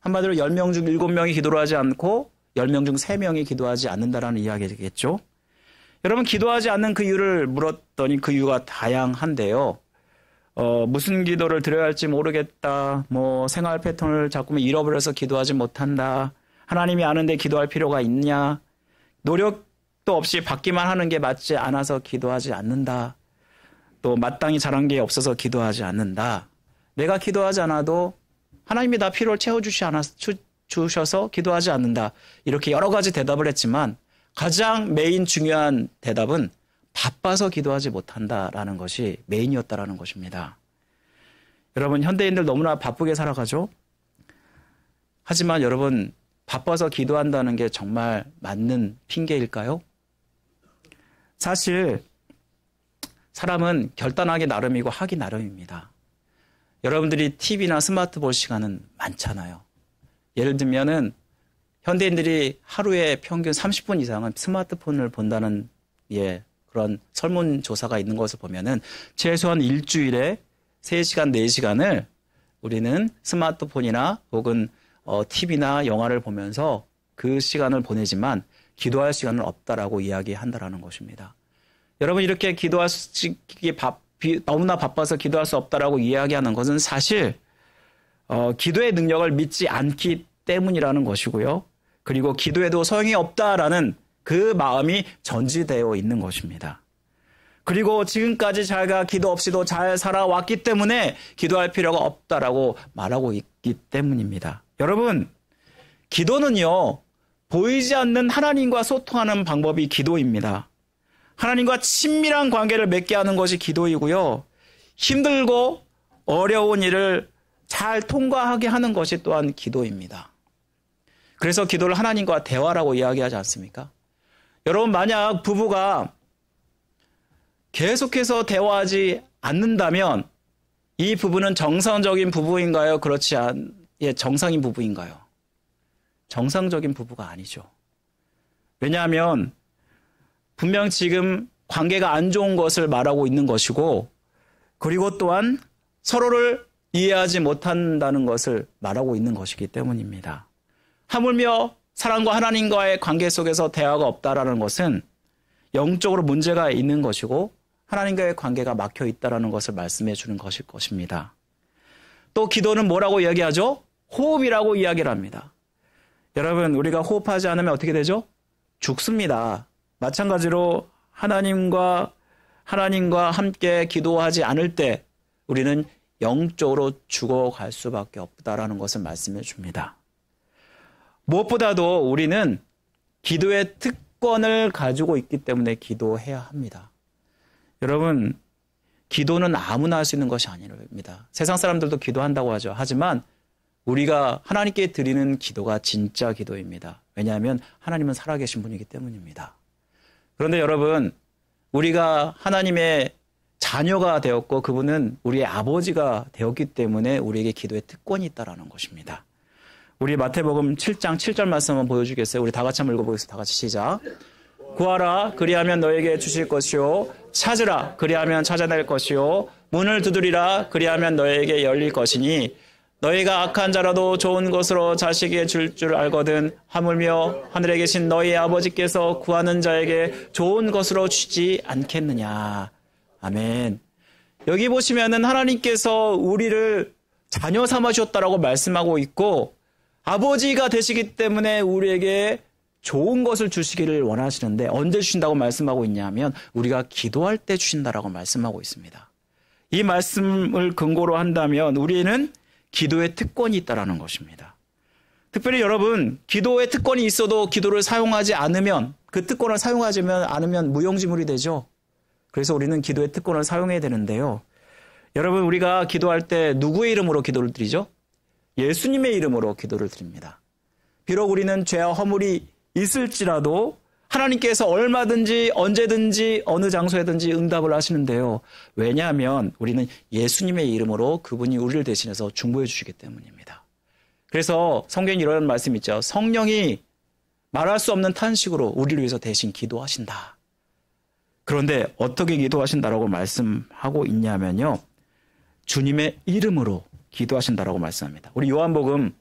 C: 한마디로 10명 중 7명이 기도를 하지 않고 10명 중 3명이 기도하지 않는다라는 이야기겠죠. 여러분, 기도하지 않는 그 이유를 물었더니 그 이유가 다양한데요. 무슨 기도를 드려야 할지 모르겠다. 뭐 생활 패턴을 자꾸만 잃어버려서 기도하지 못한다. 하나님이 아는데 기도할 필요가 있냐. 노력도 없이 받기만 하는 게 맞지 않아서 기도하지 않는다. 또 마땅히 잘한 게 없어서 기도하지 않는다. 내가 기도하지 않아도 하나님이 나 필요를 채워주셔서 기도하지 않는다. 이렇게 여러 가지 대답을 했지만 가장 메인 중요한 대답은 바빠서 기도하지 못한다라는 것이 메인이었다라는 것입니다. 여러분, 현대인들 너무나 바쁘게 살아가죠? 하지만 여러분, 바빠서 기도한다는 게 정말 맞는 핑계일까요? 사실 사람은 결단하기 나름이고 하기 나름입니다. 여러분들이 TV나 스마트 볼 시간은 많잖아요. 예를 들면은 현대인들이 하루에 평균 30분 이상은 스마트폰을 본다는 그런 설문조사가 있는 것을 보면은 최소한 일주일에 3시간, 4시간을 우리는 스마트폰이나 혹은 TV나 영화를 보면서 그 시간을 보내지만 기도할 시간은 없다라고 이야기한다라는 것입니다. 여러분, 이렇게 너무나 바빠서 기도할 수 없다라고 이야기하는 것은 사실 기도의 능력을 믿지 않기 때문이라는 것이고요. 그리고 기도해도 소용이 없다라는 그 마음이 전지되어 있는 것입니다. 그리고 지금까지 자기가 기도 없이도 잘 살아왔기 때문에 기도할 필요가 없다라고 말하고 있기 때문입니다. 여러분, 기도는요, 보이지 않는 하나님과 소통하는 방법이 기도입니다. 하나님과 친밀한 관계를 맺게 하는 것이 기도이고요. 힘들고 어려운 일을 잘 통과하게 하는 것이 또한 기도입니다. 그래서 기도를 하나님과 대화라고 이야기하지 않습니까? 여러분, 만약 부부가 계속해서 대화하지 않는다면 이 부부는 정상적인 부부인가요? 그렇지 정상인 부부인가요? 정상적인 부부가 아니죠. 왜냐하면 분명 지금 관계가 안 좋은 것을 말하고 있는 것이고, 그리고 또한 서로를 이해하지 못한다는 것을 말하고 있는 것이기 때문입니다. 하물며 사랑과 하나님과의 관계 속에서 대화가 없다라는 것은 영적으로 문제가 있는 것이고 하나님과의 관계가 막혀 있다라는 것을 말씀해 주는 것일 것입니다. 또 기도는 뭐라고 이야기하죠? 호흡이라고 이야기를 합니다. 여러분, 우리가 호흡하지 않으면 어떻게 되죠? 죽습니다. 마찬가지로 하나님과 함께 기도하지 않을 때 우리는 영적으로 죽어갈 수밖에 없다라는 것을 말씀해 줍니다. 무엇보다도 우리는 기도의 특권을 가지고 있기 때문에 기도해야 합니다. 여러분, 기도는 아무나 할 수 있는 것이 아닙니다. 세상 사람들도 기도한다고 하죠. 하지만 우리가 하나님께 드리는 기도가 진짜 기도입니다. 왜냐하면 하나님은 살아계신 분이기 때문입니다. 그런데 여러분, 우리가 하나님의 자녀가 되었고 그분은 우리의 아버지가 되었기 때문에 우리에게 기도의 특권이 있다는 것입니다. 우리 마태복음 7장 7절 말씀 한번 보여주겠어요? 우리 다 같이 한번 읽어보겠습니다. 다 같이 시작. 구하라, 그리하면 너에게 주실 것이요. 찾으라, 그리하면 찾아낼 것이요. 문을 두드리라, 그리하면 너에게 열릴 것이니 너희가 악한 자라도 좋은 것으로 자식에게 줄 알거든 하물며 하늘에 계신 너희 아버지께서 구하는 자에게 좋은 것으로 주지 않겠느냐. 아멘. 여기 보시면은 하나님께서 우리를 자녀 삼으셨다라고 말씀하고 있고 아버지가 되시기 때문에 우리에게 좋은 것을 주시기를 원하시는데 언제 주신다고 말씀하고 있냐면 우리가 기도할 때 주신다라고 말씀하고 있습니다. 이 말씀을 근거로 한다면 우리는 기도의 특권이 있다라는 것입니다. 특별히 여러분, 기도의 특권이 있어도 기도를 사용하지 않으면 그 특권을 사용하지 않으면 무용지물이 되죠. 그래서 우리는 기도의 특권을 사용해야 되는데요. 여러분, 우리가 기도할 때 누구의 이름으로 기도를 드리죠? 예수님의 이름으로 기도를 드립니다. 비록 우리는 죄와 허물이 있을지라도 하나님께서 얼마든지 언제든지 어느 장소에든지 응답을 하시는데요. 왜냐하면 우리는 예수님의 이름으로 그분이 우리를 대신해서 중보해 주시기 때문입니다. 그래서 성경에 이런 말씀 있죠. 성령이 말할 수 없는 탄식으로 우리를 위해서 대신 기도하신다. 그런데 어떻게 기도하신다라고 말씀하고 있냐면요. 주님의 이름으로 기도하신다라고 말씀합니다. 우리 요한복음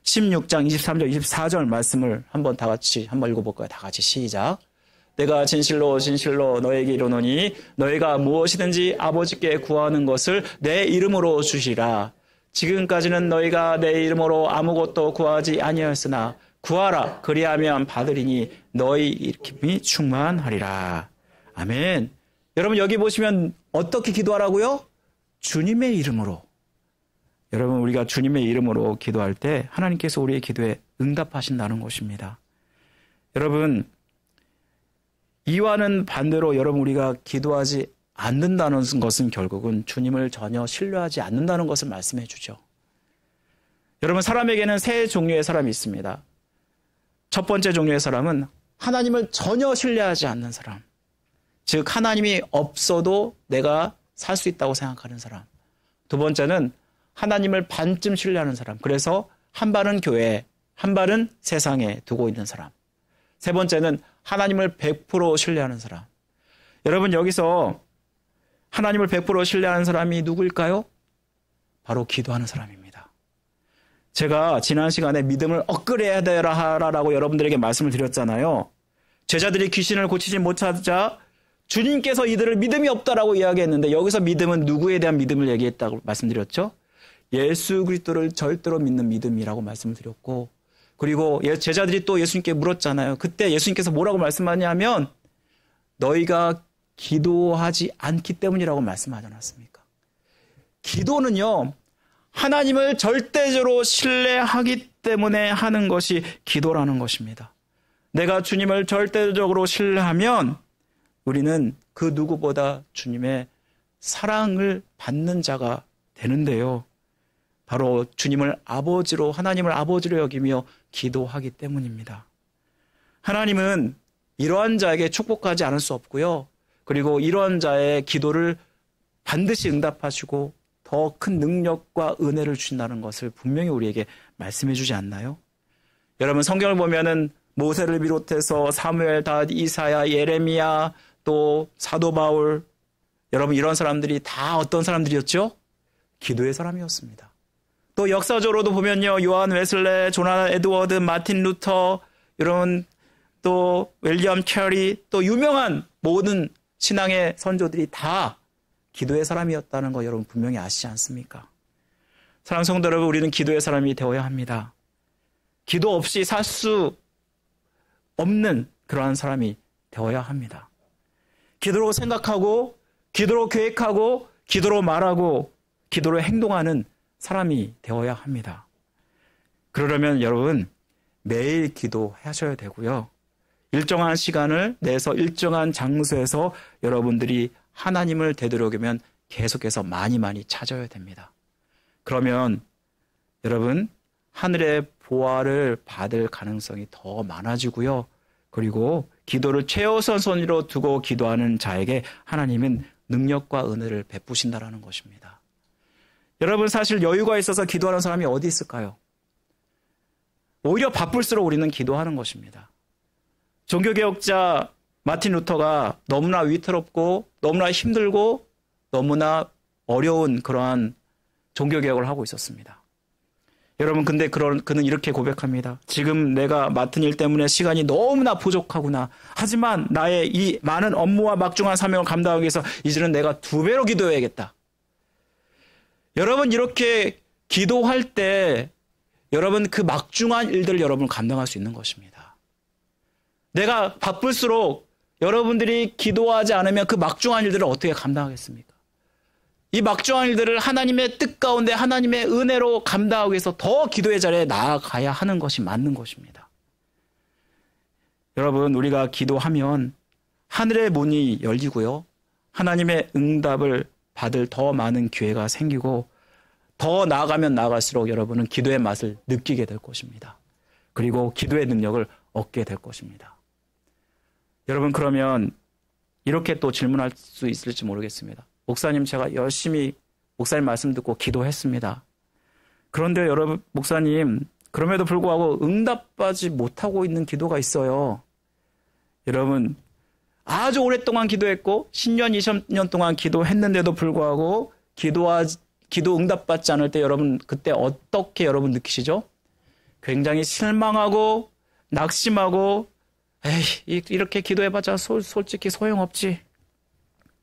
C: 16장 23절 24절 말씀을 한번 다 같이 한번 읽어볼까요? 다 같이 시작. 내가 진실로 진실로 너에게 이르노니 너희가 무엇이든지 아버지께 구하는 것을 내 이름으로 주시라. 지금까지는 너희가 내 이름으로 아무것도 구하지 아니하였으나 구하라 그리하면 받으리니 너희 일심이 충만하리라. 아멘. 여러분 여기 보시면 어떻게 기도하라고요? 주님의 이름으로. 여러분 우리가 주님의 이름으로 기도할 때 하나님께서 우리의 기도에 응답하신다는 것입니다. 여러분 이와는 반대로 여러분 우리가 기도하지 않는다는 것은 결국은 주님을 전혀 신뢰하지 않는다는 것을 말씀해 주죠. 여러분 사람에게는 세 종류의 사람이 있습니다. 첫 번째 종류의 사람은 하나님을 전혀 신뢰하지 않는 사람. 즉 하나님이 없어도 내가 살 수 있다고 생각하는 사람. 두 번째는 하나님을 반쯤 신뢰하는 사람. 그래서 한 발은 교회에, 한 발은 세상에 두고 있는 사람. 세 번째는 하나님을 100% 신뢰하는 사람. 여러분 여기서 하나님을 100% 신뢰하는 사람이 누구일까요? 바로 기도하는 사람입니다. 제가 지난 시간에 믿음을 업그레이드해야 되라라고 여러분들에게 말씀을 드렸잖아요. 제자들이 귀신을 고치지 못하자 주님께서 이들을 믿음이 없다라고 이야기했는데 여기서 믿음은 누구에 대한 믿음을 얘기했다고 말씀드렸죠? 예수 그리스도를 절대로 믿는 믿음이라고 말씀을 드렸고 그리고 제자들이 또 예수님께 물었잖아요. 그때 예수님께서 뭐라고 말씀하냐면 너희가 기도하지 않기 때문이라고 말씀하지 않았습니까? 기도는요, 하나님을 절대적으로 신뢰하기 때문에 하는 것이 기도라는 것입니다. 내가 주님을 절대적으로 신뢰하면 우리는 그 누구보다 주님의 사랑을 받는 자가 되는데요. 바로 주님을 아버지로, 하나님을 아버지로 여기며 기도하기 때문입니다. 하나님은 이러한 자에게 축복하지 않을 수 없고요. 그리고 이러한 자의 기도를 반드시 응답하시고 더 큰 능력과 은혜를 주신다는 것을 분명히 우리에게 말씀해 주지 않나요? 여러분 성경을 보면은 모세를 비롯해서 사무엘, 다윗, 이사야, 예레미야, 또 사도 바울, 여러분 이런 사람들이 다 어떤 사람들이었죠? 기도의 사람이었습니다. 또 역사적으로도 보면요, 요한 웨슬레, 조나 에드워드, 마틴 루터, 이런 또 윌리엄 캐리, 또 유명한 모든 신앙의 선조들이 다 기도의 사람이었다는 거 여러분 분명히 아시지 않습니까? 사랑하는 성도 여러분, 우리는 기도의 사람이 되어야 합니다. 기도 없이 살 수 없는 그러한 사람이 되어야 합니다. 기도로 생각하고, 기도로 계획하고, 기도로 말하고, 기도로 행동하는 사람이 되어야 합니다. 그러려면 여러분 매일 기도하셔야 되고요. 일정한 시간을 내서 일정한 장소에서 여러분들이 하나님을 되도록이면 계속해서 많이 찾아야 됩니다. 그러면 여러분 하늘의 보화를 받을 가능성이 더 많아지고요. 그리고 기도를 최우선순위로 두고 기도하는 자에게 하나님은 능력과 은혜를 베푸신다라는 것입니다. 여러분 사실 여유가 있어서 기도하는 사람이 어디 있을까요? 오히려 바쁠수록 우리는 기도하는 것입니다. 종교개혁자 마틴 루터가 너무나 위태롭고 너무나 힘들고 너무나 어려운 그러한 종교개혁을 하고 있었습니다. 여러분 근데 그는 이렇게 고백합니다. 지금 내가 맡은 일 때문에 시간이 너무나 부족하구나. 하지만 나의 이 많은 업무와 막중한 사명을 감당하기 위해서 이제는 내가 2배로 기도해야겠다. 여러분 이렇게 기도할 때 여러분 그 막중한 일들을 여러분 감당할 수 있는 것입니다. 내가 바쁠수록 여러분들이 기도하지 않으면 그 막중한 일들을 어떻게 감당하겠습니까? 이 막중한 일들을 하나님의 뜻 가운데 하나님의 은혜로 감당하기 위해서 더 기도의 자리에 나아가야 하는 것이 맞는 것입니다. 여러분 우리가 기도하면 하늘의 문이 열리고요. 하나님의 응답을 받을 더 많은 기회가 생기고 더 나아가면 나아갈수록 여러분은 기도의 맛을 느끼게 될 것입니다. 그리고 기도의 능력을 얻게 될 것입니다. 여러분 그러면 이렇게 또 질문할 수 있을지 모르겠습니다. 목사님 제가 열심히 목사님 말씀 듣고 기도했습니다. 그런데 여러분 목사님 그럼에도 불구하고 응답받지 못하고 있는 기도가 있어요. 여러분 아주 오랫동안 기도했고 10년, 20년 동안 기도했는데도 불구하고 기도 응답받지 않을 때 여러분 그때 어떻게 여러분 느끼시죠? 굉장히 실망하고 낙심하고 에이 이렇게 기도해봤자 솔직히 소용없지.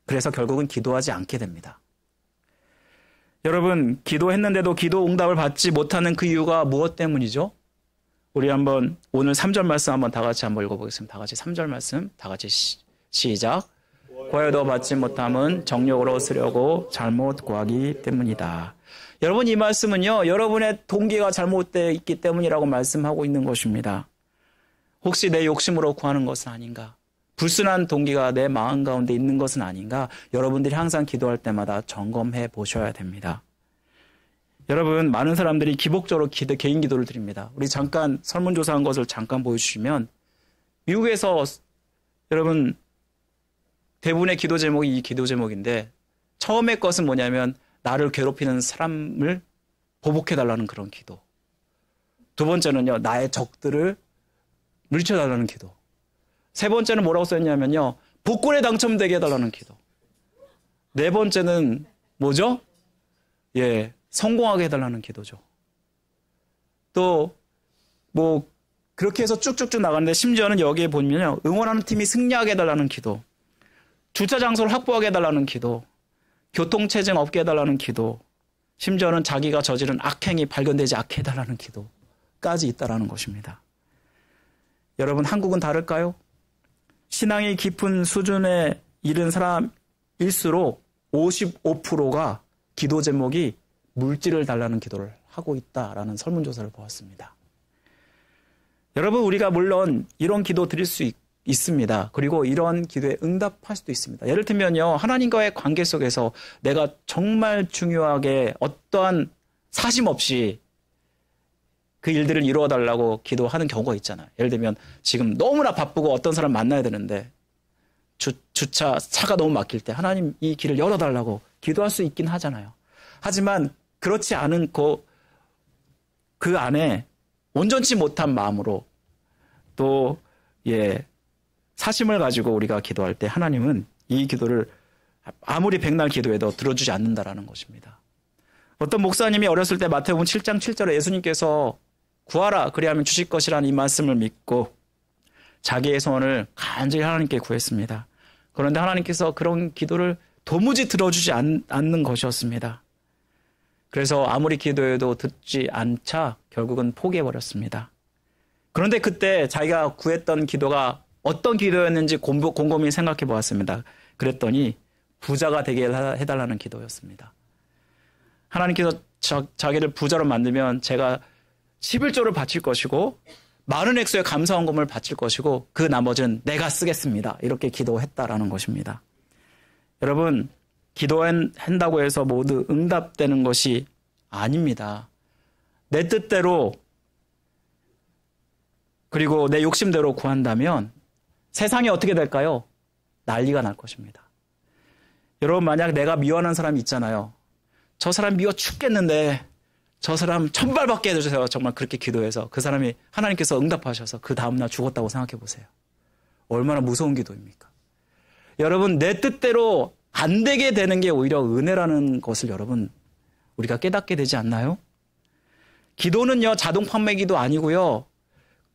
C: 그래서 결국은 기도하지 않게 됩니다. 여러분 기도했는데도 기도 응답을 받지 못하는 그 이유가 무엇 때문이죠? 우리 한번 오늘 3절 말씀 한번 다 같이 한번 읽어보겠습니다. 다 같이 3절 말씀 다 같이 시작. 구하여도 받지 못함은 정욕으로 쓰려고 잘못 구하기 때문이다. 여러분 이 말씀은요. 여러분의 동기가 잘못되어 있기 때문이라고 말씀하고 있는 것입니다. 혹시 내 욕심으로 구하는 것은 아닌가? 불순한 동기가 내 마음 가운데 있는 것은 아닌가? 여러분들이 항상 기도할 때마다 점검해 보셔야 됩니다. 여러분 많은 사람들이 기복적으로 개인 기도를 드립니다. 우리 잠깐 설문조사한 것을 잠깐 보여주시면 미국에서 여러분 대부분의 기도 제목이 이 기도 제목인데 처음의 것은 뭐냐면 나를 괴롭히는 사람을 보복해달라는 그런 기도. 두 번째는요. 나의 적들을 물리쳐달라는 기도. 세 번째는 뭐라고 써있냐면요. 복권에 당첨되게 해달라는 기도. 네 번째는 뭐죠? 예, 성공하게 해달라는 기도죠. 또 뭐 그렇게 해서 쭉쭉쭉 나가는데 심지어는 여기에 보면요. 응원하는 팀이 승리하게 해달라는 기도. 주차 장소를 확보하게 해달라는 기도. 교통체증 없게 해달라는 기도. 심지어는 자기가 저지른 악행이 발견되지 않게 해달라는 기도. 까지 있다라는 것입니다. 여러분, 한국은 다를까요? 신앙이 깊은 수준에 이른 사람일수록 55%가 기도 제목이 물질을 달라는 기도를 하고 있다라는 설문조사를 보았습니다. 여러분, 우리가 물론 이런 기도 드릴 수 있습니다. 그리고 이런 기도에 응답할 수도 있습니다. 예를 들면요, 하나님과의 관계 속에서 내가 정말 중요하게 어떠한 사심 없이 그 일들을 이루어달라고 기도하는 경우가 있잖아요. 예를 들면 지금 너무나 바쁘고 어떤 사람 만나야 되는데 차가 너무 막힐 때 하나님 이 길을 열어달라고 기도할 수 있긴 하잖아요. 하지만 그렇지 않은 그 안에 온전치 못한 마음으로 또 사심을 가지고 우리가 기도할 때 하나님은 이 기도를 아무리 백날 기도해도 들어주지 않는다라는 것입니다. 어떤 목사님이 어렸을 때 마태복음 7장 7절에 예수님께서 구하라 그리하면 주실 것이라는 이 말씀을 믿고 자기의 소원을 간절히 하나님께 구했습니다. 그런데 하나님께서 그런 기도를 도무지 들어주지 않는 것이었습니다. 그래서 아무리 기도해도 듣지 않자 결국은 포기해버렸습니다. 그런데 그때 자기가 구했던 기도가 어떤 기도였는지 곰곰이 생각해 보았습니다. 그랬더니 부자가 되게 해달라는 기도였습니다. 하나님께서 자기를 부자로 만들면 제가 11조를 바칠 것이고 많은 액수의 감사원금을 바칠 것이고 그 나머지는 내가 쓰겠습니다. 이렇게 기도했다라는 것입니다. 여러분, 기도한다고 해서 모두 응답되는 것이 아닙니다. 내 뜻대로 그리고 내 욕심대로 구한다면 세상이 어떻게 될까요? 난리가 날 것입니다. 여러분, 만약 내가 미워하는 사람이 있잖아요. 저 사람 미워 죽겠는데 저 사람 천발받게 해주세요. 정말 그렇게 기도해서 그 사람이 하나님께서 응답하셔서 그 다음날 죽었다고 생각해 보세요. 얼마나 무서운 기도입니까? 여러분, 내 뜻대로 안 되게 되는 게 오히려 은혜라는 것을 여러분 우리가 깨닫게 되지 않나요? 기도는요, 자동 판매기도 아니고요.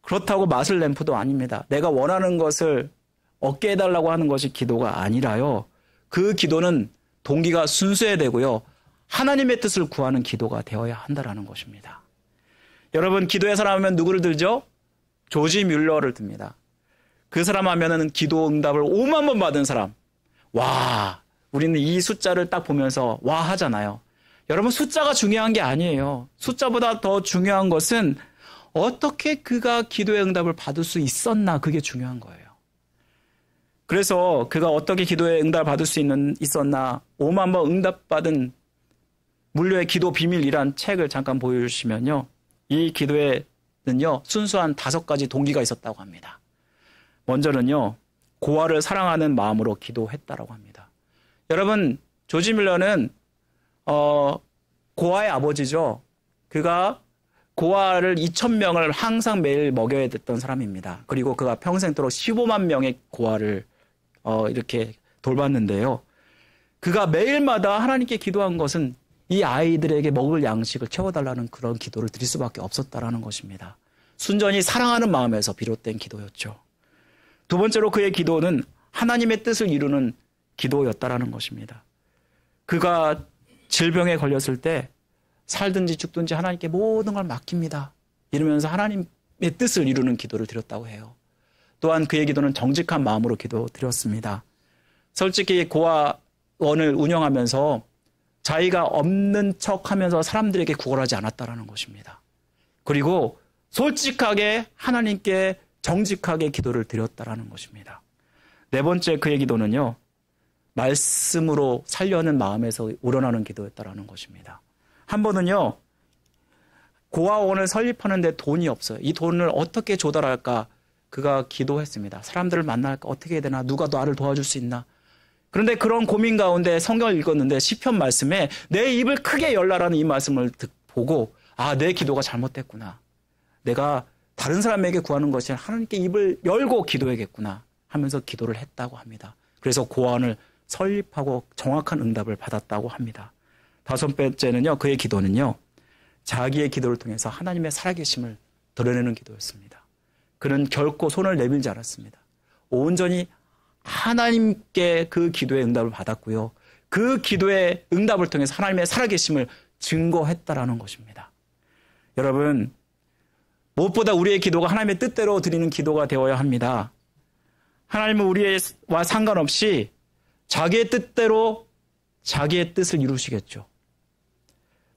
C: 그렇다고 마술 램프도 아닙니다. 내가 원하는 것을 얻게 해달라고 하는 것이 기도가 아니라요. 그 기도는 동기가 순수해야 되고요. 하나님의 뜻을 구하는 기도가 되어야 한다는 것입니다. 여러분, 기도의 사람 하면 누구를 들죠? 조지 뮬러를 듭니다. 그 사람 하면은 기도 응답을 5만 번 받은 사람. 와, 우리는 이 숫자를 딱 보면서 와 하잖아요. 여러분, 숫자가 중요한 게 아니에요. 숫자보다 더 중요한 것은 어떻게 그가 기도의 응답을 받을 수 있었나, 그게 중요한 거예요. 그래서 그가 어떻게 기도의 응답을 받을 수 있었나 5만 번 응답받은 물류의 기도 비밀이란 책을 잠깐 보여주시면요. 이 기도에는요, 순수한 5가지 동기가 있었다고 합니다. 먼저는요, 고아를 사랑하는 마음으로 기도했다라고 합니다. 여러분, 조지 밀러는 고아의 아버지죠. 그가 고아를 2,000명을 항상 매일 먹여야 됐던 사람입니다. 그리고 그가 평생도록 15만 명의 고아를 이렇게 돌봤는데요. 그가 매일마다 하나님께 기도한 것은 이 아이들에게 먹을 양식을 채워달라는 그런 기도를 드릴 수밖에 없었다라는 것입니다. 순전히 사랑하는 마음에서 비롯된 기도였죠. 두 번째로 그의 기도는 하나님의 뜻을 이루는 기도였다라는 것입니다. 그가 질병에 걸렸을 때 살든지 죽든지 하나님께 모든 걸 맡깁니다. 이러면서 하나님의 뜻을 이루는 기도를 드렸다고 해요. 또한 그의 기도는 정직한 마음으로 기도 드렸습니다. 솔직히 고아원을 운영하면서 자기가 없는 척하면서 사람들에게 구걸하지 않았다라는 것입니다. 그리고 솔직하게 하나님께 정직하게 기도를 드렸다라는 것입니다. 네 번째 그의 기도는요, 말씀으로 살려는 마음에서 우러나는 기도였다라는 것입니다. 한 번은요, 고아원을 설립하는데 돈이 없어요. 이 돈을 어떻게 조달할까 그가 기도했습니다. 사람들을 만날까 어떻게 해야 되나, 누가 나를 도와줄 수 있나. 그런데 그런 고민 가운데 성경을 읽었는데 시편 말씀에 내 입을 크게 열라라는 이 말씀을 보고 내 기도가 잘못됐구나. 내가 다른 사람에게 구하는 것이 아니라 하나님께 입을 열고 기도해야겠구나 하면서 기도를 했다고 합니다. 그래서 고아원을 설립하고 정확한 응답을 받았다고 합니다. 다섯 번째는요, 그의 기도는요, 자기의 기도를 통해서 하나님의 살아계심을 드러내는 기도였습니다. 그는 결코 손을 내밀지 않았습니다. 온전히 하나님께 그 기도의 응답을 받았고요. 그 기도의 응답을 통해서 하나님의 살아계심을 증거했다라는 것입니다. 여러분, 무엇보다 우리의 기도가 하나님의 뜻대로 드리는 기도가 되어야 합니다. 하나님은 우리와 상관없이 자기의 뜻대로 자기의 뜻을 이루시겠죠.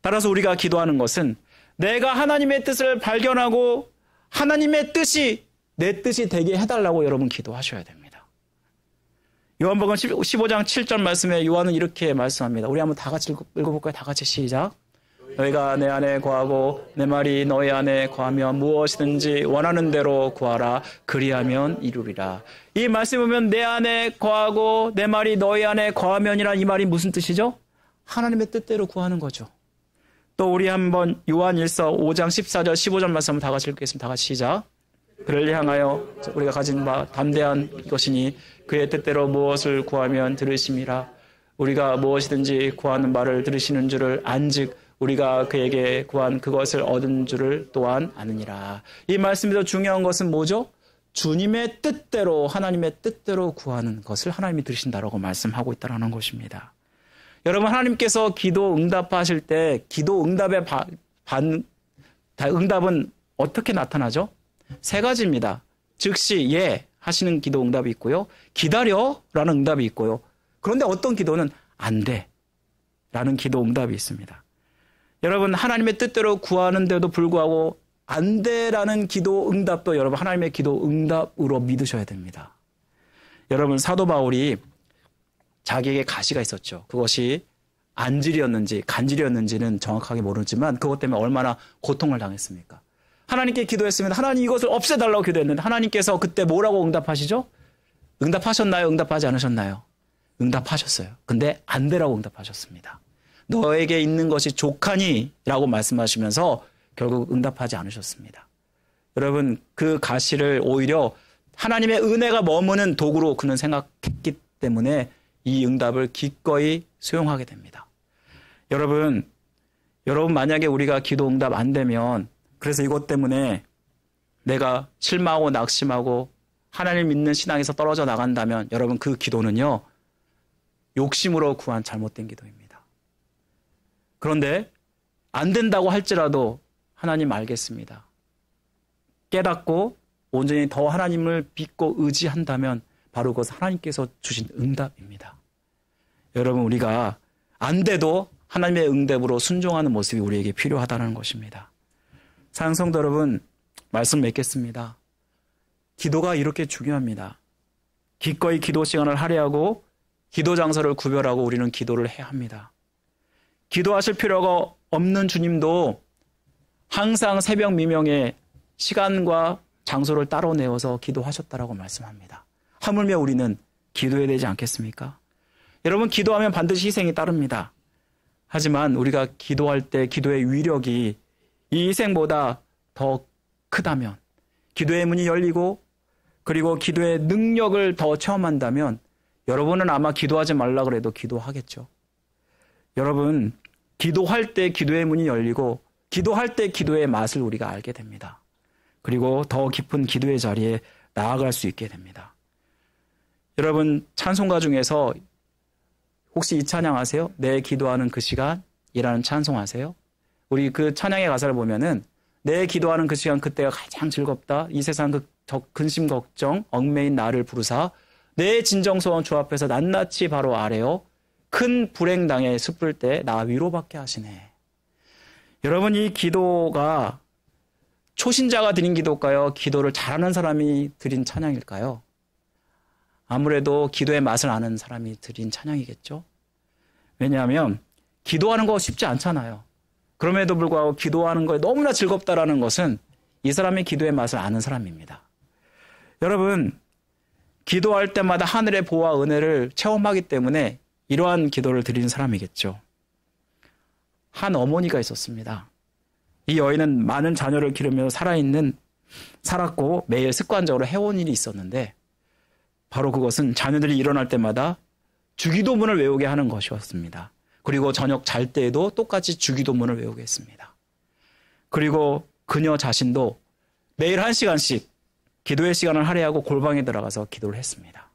C: 따라서 우리가 기도하는 것은 내가 하나님의 뜻을 발견하고 하나님의 뜻이 내 뜻이 되게 해달라고 여러분 기도하셔야 됩니다. 요한복음 15장 7절 말씀에 요한은 이렇게 말씀합니다. 우리 한번 다 같이 읽어볼까요? 다 같이 시작. 너희가 내 안에 거하고 내 말이 너희 안에 거하면 무엇이든지 원하는 대로 구하라. 그리하면 이루리라. 이 말씀 보면 내 안에 거하고 내 말이 너희 안에 거하면이란 이 말이 무슨 뜻이죠? 하나님의 뜻대로 구하는 거죠. 또 우리 한번 요한일서 5장 14절 15절 말씀 다 같이 읽겠습니다. 다 같이 시작. 그를 향하여 우리가 가진 바 담대한 것이니 그의 뜻대로 무엇을 구하면 들으심이라. 우리가 무엇이든지 구하는 말을 들으시는 줄을 안즉 우리가 그에게 구한 그것을 얻은 줄을 또한 아느니라. 이 말씀에서 중요한 것은 뭐죠? 주님의 뜻대로 하나님의 뜻대로 구하는 것을 하나님이 들으신다라고 말씀하고 있다는 것입니다. 여러분 하나님께서 기도 응답하실 때 기도 응답의 응답은 어떻게 나타나죠? 세 가지입니다. 즉시 예 하시는 기도 응답이 있고요. 기다려라는 응답이 있고요. 그런데 어떤 기도는 안 돼 라는 기도 응답이 있습니다. 여러분 하나님의 뜻대로 구하는데도 불구하고 안 돼라는 기도 응답도 여러분 하나님의 기도 응답으로 믿으셔야 됩니다. 여러분 사도 바울이 자기에게 가시가 있었죠. 그것이 안질이었는지 간질이었는지는 정확하게 모르지만 그것 때문에 얼마나 고통을 당했습니까? 하나님께 기도했습니다. 하나님 이것을 없애달라고 기도했는데 하나님께서 그때 뭐라고 응답하시죠? 응답하셨나요? 응답하지 않으셨나요? 응답하셨어요. 근데 안 되라고 응답하셨습니다. 너에게 있는 것이 족하니 라고 말씀하시면서 결국 응답하지 않으셨습니다. 여러분 그 가시를 오히려 하나님의 은혜가 머무는 도구로 그는 생각했기 때문에 이 응답을 기꺼이 수용하게 됩니다. 여러분 만약에 우리가 기도 응답 안 되면 그래서 이것 때문에 내가 실망하고 낙심하고 하나님 믿는 신앙에서 떨어져 나간다면 여러분 그 기도는요 욕심으로 구한 잘못된 기도입니다. 그런데 안 된다고 할지라도 하나님 알겠습니다. 깨닫고 온전히 더 하나님을 믿고 의지한다면 바로 그것은 하나님께서 주신 응답입니다. 여러분 우리가 안 돼도 하나님의 응답으로 순종하는 모습이 우리에게 필요하다는 것입니다. 사랑하는 성도 여러분 말씀 맺겠습니다. 기도가 이렇게 중요합니다. 기꺼이 기도 시간을 할애하고 기도 장소를 구별하고 우리는 기도를 해야 합니다. 기도하실 필요가 없는 주님도 항상 새벽 미명에 시간과 장소를 따로 내어서 기도하셨다라고 말씀합니다. 하물며 우리는 기도해야 되지 않겠습니까? 여러분 기도하면 반드시 희생이 따릅니다. 하지만 우리가 기도할 때 기도의 위력이 이 희생보다 더 크다면 기도의 문이 열리고 그리고 기도의 능력을 더 체험한다면 여러분은 아마 기도하지 말라 그래도 기도하겠죠. 여러분 기도할 때 기도의 문이 열리고 기도할 때 기도의 맛을 우리가 알게 됩니다. 그리고 더 깊은 기도의 자리에 나아갈 수 있게 됩니다. 여러분 찬송가 중에서 혹시 이 찬양 아세요? 내 기도하는 그 시간이라는 찬송 아세요? 우리 그 찬양의 가사를 보면은 내 기도하는 그 시간 그때가 가장 즐겁다. 이 세상 그 근심 걱정 얽매인 나를 부르사 내 진정소원 주 앞에서 낱낱이 바로 아래요. 큰 불행당에 습을 때 나 위로받게 하시네. 여러분 이 기도가 초신자가 드린 기도일까요? 기도를 잘하는 사람이 드린 찬양일까요? 아무래도 기도의 맛을 아는 사람이 드린 찬양이겠죠. 왜냐하면 기도하는 거 쉽지 않잖아요. 그럼에도 불구하고 기도하는 거에 너무나 즐겁다라는 것은 이 사람이 기도의 맛을 아는 사람입니다. 여러분 기도할 때마다 하늘의 보호와 은혜를 체험하기 때문에 이러한 기도를 드리는 사람이겠죠. 한 어머니가 있었습니다. 이 여인은 많은 자녀를 기르며 살았고 매일 습관적으로 해온 일이 있었는데 바로 그것은 자녀들이 일어날 때마다 주기도문을 외우게 하는 것이었습니다. 그리고 저녁 잘 때에도 똑같이 주기도문을 외우게 했습니다. 그리고 그녀 자신도 매일 1시간씩 기도의 시간을 할애하고 골방에 들어가서 기도를 했습니다.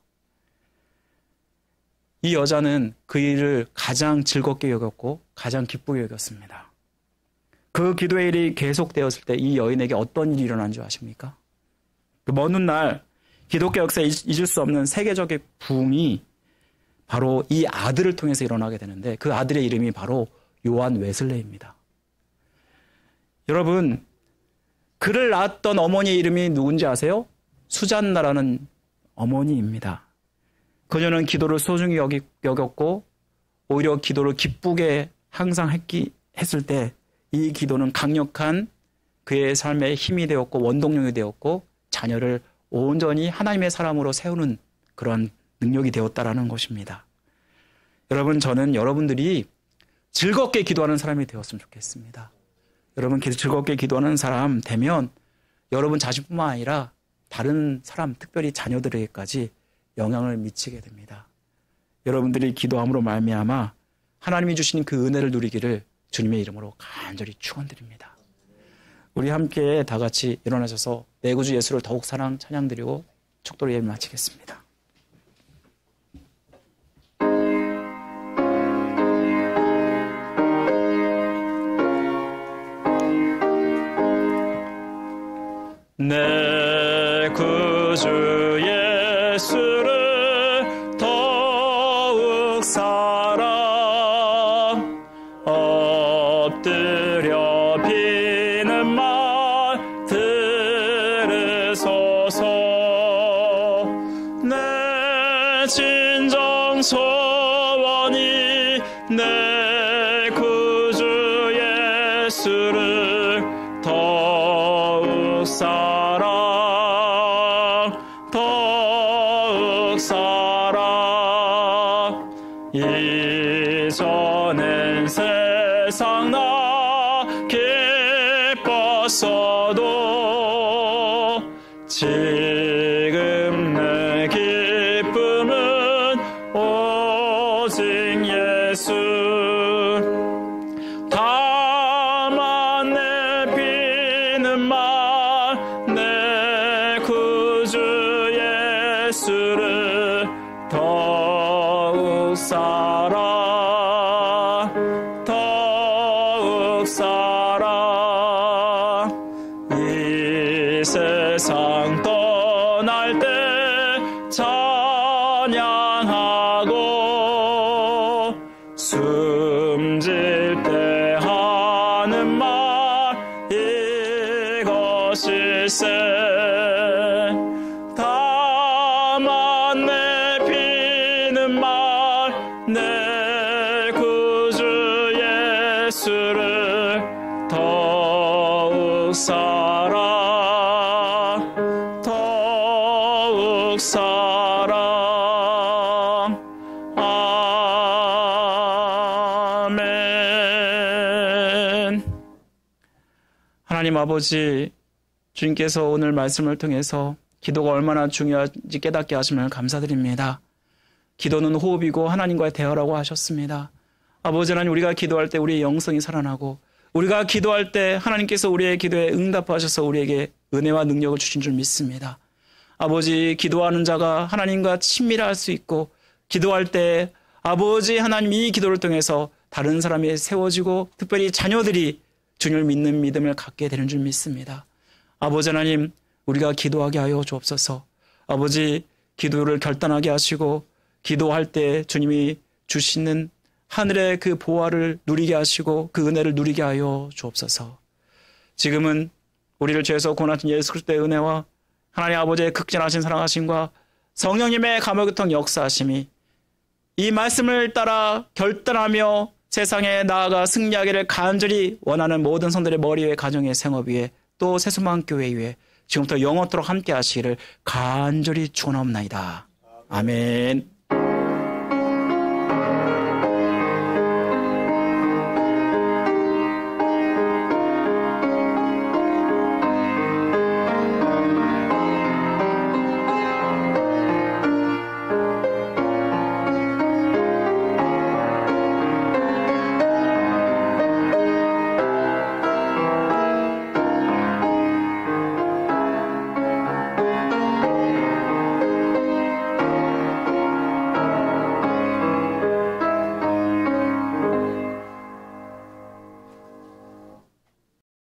C: 이 여자는 그 일을 가장 즐겁게 여겼고 가장 기쁘게 여겼습니다. 그 기도의 일이 계속되었을 때 이 여인에게 어떤 일이 일어난 줄 아십니까? 그 먼 훗날 기독교 역사에 잊을 수 없는 세계적인 부흥이 바로 이 아들을 통해서 일어나게 되는데 그 아들의 이름이 바로 요한 웨슬레이입니다. 여러분, 그를 낳았던 어머니의 이름이 누군지 아세요? 수잔나라는 어머니입니다. 그녀는 기도를 소중히 여겼고 오히려 기도를 기쁘게 항상 했을 때 이 기도는 강력한 그의 삶의 힘이 되었고 원동력이 되었고 자녀를 온전히 하나님의 사람으로 세우는 그런 능력이 되었다라는 것입니다. 여러분, 저는 여러분들이 즐겁게 기도하는 사람이 되었으면 좋겠습니다. 여러분, 즐겁게 기도하는 사람 되면 여러분 자신뿐만 아니라 다른 사람, 특별히 자녀들에게까지 영향을 미치게 됩니다. 여러분들이 기도함으로 말미암아 하나님이 주신 그 은혜를 누리기를 주님의 이름으로 간절히 축원드립니다. 우리 함께 다 같이 일어나셔서 내 구주 예수를 더욱 사랑 찬양드리고 축도를 예배 마치겠습니다. 내 구주 예수를 더욱 사랑 엎드려 비는 말 들으소서. 내 진정 소원이 내 구주 예수를 더욱 사랑 이전엔 세상 나 기뻤어도 지금 내 기쁨은 오직 예수. 다만 내비는 말 내 구주 예수를 더욱 사랑 이 세상 떠날 때 찬양하고 숨질 때 하는 말 이것일세. 다만 내비는 말 내 구주 예수를 더욱 사랑 아멘. 하나님 아버지, 주님께서 오늘 말씀을 통해서 기도가 얼마나 중요한지 깨닫게 하심을 감사드립니다. 기도는 호흡이고 하나님과의 대화라고 하셨습니다. 아버지 하나님, 우리가 기도할 때 우리의 영성이 살아나고 우리가 기도할 때 하나님께서 우리의 기도에 응답하셔서 우리에게 은혜와 능력을 주신 줄 믿습니다. 아버지, 기도하는 자가 하나님과 친밀할 수 있고 기도할 때 아버지 하나님 이 기도를 통해서 다른 사람이 세워지고 특별히 자녀들이 주님을 믿는 믿음을 갖게 되는 줄 믿습니다. 아버지 하나님, 우리가 기도하게 하여 주옵소서. 아버지, 기도를 결단하게 하시고 기도할 때 주님이 주시는 하늘의 그 보화를 누리게 하시고 그 은혜를 누리게 하여 주옵소서. 지금은 우리를 죄에서 구원하신 예수 그리스도의 은혜와 하나님 아버지의 극진하신 사랑하심과 성령님의 감화교통 역사하심이 이 말씀을 따라 결단하며 세상에 나아가 승리하기를 간절히 원하는 모든 성들의 머리 위에 가정의 생업 위에 또 세수만 교회 위에 지금부터 영원토록 함께 하시기를 간절히 축원하옵나이다. 아멘.